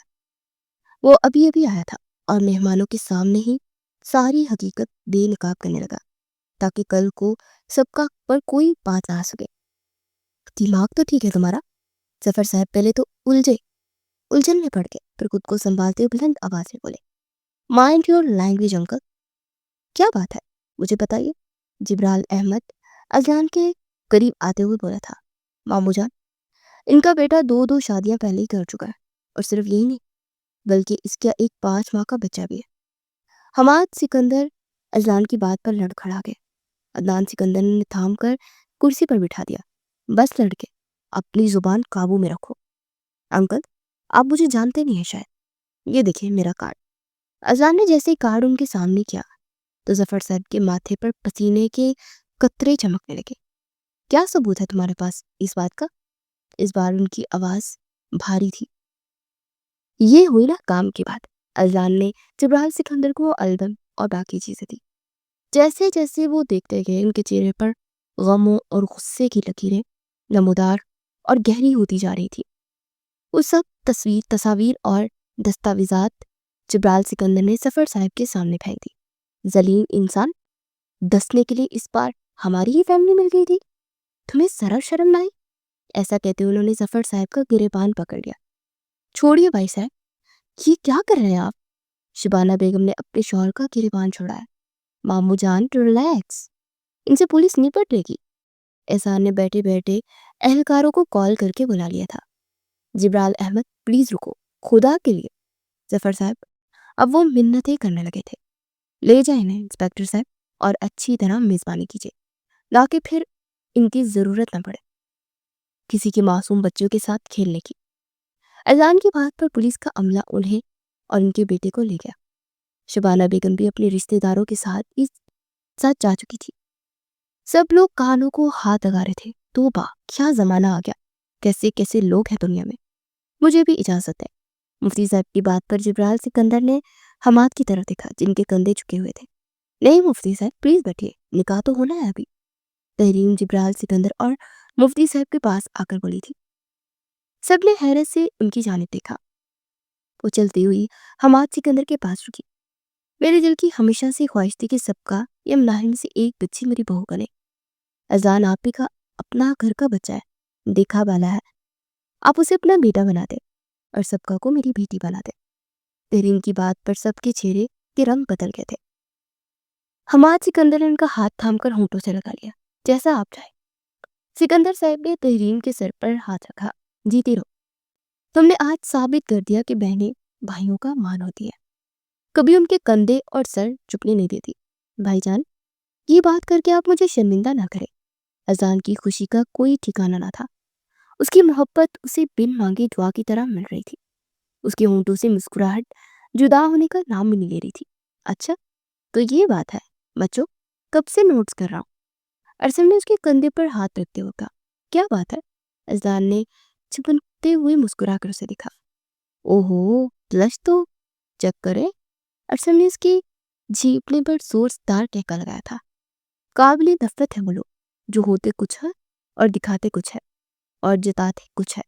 وہ ابھی آیا تھا اور مہمانوں کے سامنے ہی ساری حقیقت بے نقاب کرنے لگا تاکہ کل کو سبقہ پر کوئی بات نہ آ سکے۔ دماغ تو ٹھیک ہے تمہارا؟ ظفر صاحب پہلے تو الجھن میں پڑ گئے، پھر خود کو سنبھالتے ہوئے بلند آواز میں بولے، مائنڈ یور لینگویج انکل۔ کیا بات ہے مجھے بتائیے۔ جبرائیل احمد اذان کے قریب آتے ہوئے بولا تھا، مامو جان، ان کا بیٹا دو شادیاں پہلے ہی کر چکا ہے، اور صرف یہی نہیں بلکہ اس کا ایک 5 ماہ کا بچہ بھی ہے۔ حماد سکندر اذان کی بات پر لڑ کھڑا گیا۔ عدنان سکندر نے تھام کر کرسی پر بٹھا دیا۔ بس لڑکے، اپنی زبان قابو میں رکھو۔ انکل، آپ مجھے جانتے نہیں ہیں شاید، یہ دیکھیں میرا کارڈ۔ اذان نے جیسے ہی کارڈ ان کے سامنے کیا تو ظفر صاحب کے ماتھے پر پسینے کے قطرے چمکنے لگے۔ کیا ثبوت ہے تمہارے پاس اس بات کا؟ اس بار ان کی آواز بھاری تھی۔ یہ ہوئی نا کام کی بات۔ اذان نے جبرائیل سکندر کو البم اور باقی چیزیں دی۔ جیسے جیسے وہ دیکھتے گئے ان کے چہرے پر غموں اور غصے کی لکیریں نمودار اور گہری ہوتی جا رہی تھی۔ وہ سب تصاویر اور دستاویزات جبرائیل سکندر نے ظفر صاحب کے سامنے پھینک دی۔ ذلیل انسان، دسنے کے لیے اس بار ہماری ہی فیملی مل گئی تھی، تمہیں ذرا شرم نہ آئی؟ ایسا کہتے ہوئے انہوں نے ظفر صاحب کا گریبان پکڑ لیا۔ چھوڑیے بھائی صاحب، یہ کیا کر رہے ہیں آپ؟ شبانہ بیگم نے اپنے شوہر کا گریبان چھوڑایا۔ مامو جان ریلیکس، ان سے پولیس نپٹ لے گی۔ احسان نے بیٹھے بیٹھے اہلکاروں کو کال کر کے بلا لیا تھا۔ جبرائیل احمد، پلیز رکو، خدا کے لیے۔ ظفر صاحب اب وہ منتیں کرنے لگے تھے۔ لے جائیں انہیں انسپیکٹر صاحب، اور اچھی طرح میزبانی کیجیے تاکہ پھر ان کی ضرورت نہ پڑے کسی کے معصوم بچوں کے ساتھ کھیلنے کی۔ اذان کی بات پر پولیس کا عملہ انہیں اور ان کے بیٹے کو لے گیا۔ شبانہ بیگم بھی اپنے رشتہ داروں کے ساتھ جا چکی تھی۔ سب لوگ کانوں کو ہاتھ لگا رہے تھے۔ توبہ، کیا زمانہ آ گیا، کیسے کیسے لوگ ہیں دنیا میں۔ مجھے بھی اجازت ہے۔ مفتی صاحب کی بات پر جبرائیل سکندر نے حماد کی طرف دیکھا جن کے کندھے جھکے ہوئے تھے۔ نہیں مفتی صاحب، پلیز بیٹھیے، نکاح تو ہونا ہے ابھی۔ تحریم جبرائیل سکندر اور مفتی صاحب کے پاس آ کر بولی تھی۔ سب نے حیرت سے ان کی جانب دیکھا۔ وہ چلتی ہوئی حماد سکندر کے پاس رکی۔ میرے دل کی ہمیشہ سے خواہش تھی کہ سب کا یا ملاحم سے ایک بچی میری بہو بنے۔ اذان آپ ہی کا اپنا گھر کا بچہ ہے، دیکھا بالا ہے، آپ اسے اپنا بیٹا بنا دے اور سبکا کو میری بیٹی بنا دے۔ تحریم کی بات پر سب کے چہرے کے رنگ بدل گئے تھے۔ حماد سکندر نے ان کا ہاتھ تھام کر ہونٹوں سے لگا لیا، جیسا آپ چاہیں۔ سکندر صاحب نے تحریم کے سر پر ہاتھ رکھا، جیتی رہو، تم نے آج ثابت کر دیا کہ بہنیں بھائیوں کا مان ہوتی ہیں، کبھی ان کے کندھے اور سر جھکنے نہیں دیتی۔ بھائی جان، یہ بات کر کے آپ مجھے شرمندہ نہ کریں۔ اذان کی خوشی کا کوئی ٹھکانہ نہ تھا۔ اس کی محبت اسے بن مانگے دعا کی طرح مل رہی تھی۔ اس کے ہونٹوں سے مسکراہٹ جدا ہونے کا نام بھی نہیں لے رہی تھی۔ اچھا تو یہ بات ہے بچوں، کب سے نوٹس کر رہا ہوں۔ ارسلان نے اس کے کندھے پر ہاتھ رکھتے ہوئے کہا، کیا بات ہے؟ اذان نے چھپنتے ہوئے مسکرا کر اسے دکھا۔ اوہو، بلش تو چیک کرے۔ ارسلان نے اس کی جھیپنے پر زوردار ٹیکا لگایا تھا۔ قابل نفرت ہے وہ لوگ جو ہوتے کچھ ہے اور دکھاتے کچھ ہے اور جتاتے کچھ ہے۔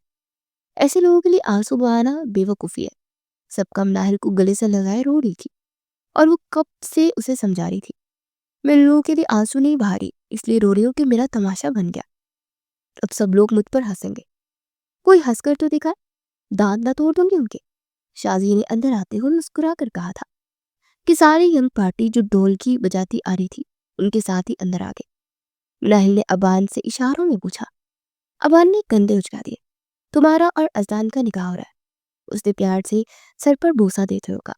ایسے لوگوں کے لیے آنسو بہانا بے وقوفی ہے۔ سب کا مناہل کو گلے سے لگائے رو رہی تھی اور وہ کب سے اسے سمجھا رہی تھی، میں لوگوں کے لیے آنسو نہیں بہا رہی، اس لیے رو رہی ہوں کہ میرا تماشا بن گیا۔ اب سب لوگ مجھ پر ہنسیں گے۔ کوئی ہنس کر تو دکھا، دانت نہ توڑ دوں گی ان کے۔ شازی نے اندر آتے ہوئے مسکرا کر کہا تھا کہ ساری ینگ پارٹی جو ڈھول کی بجاتی آ رہی تھی ان کے ساتھ ہی اندر آ گئے۔ مناہل نے ابان سے اشاروں میں پوچھا۔ ابان نے کندھے اچکا دیے۔ تمہارا اور اذان کا نکاح ہو رہا ہے، اس نے پیار سے سر پر بوسہ دیتے ہوئے کہا۔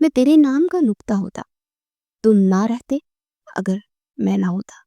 میں تیرے نام کا نقطہ ہوتا، تم نہ رہتے اگر میں نہ ہوتا۔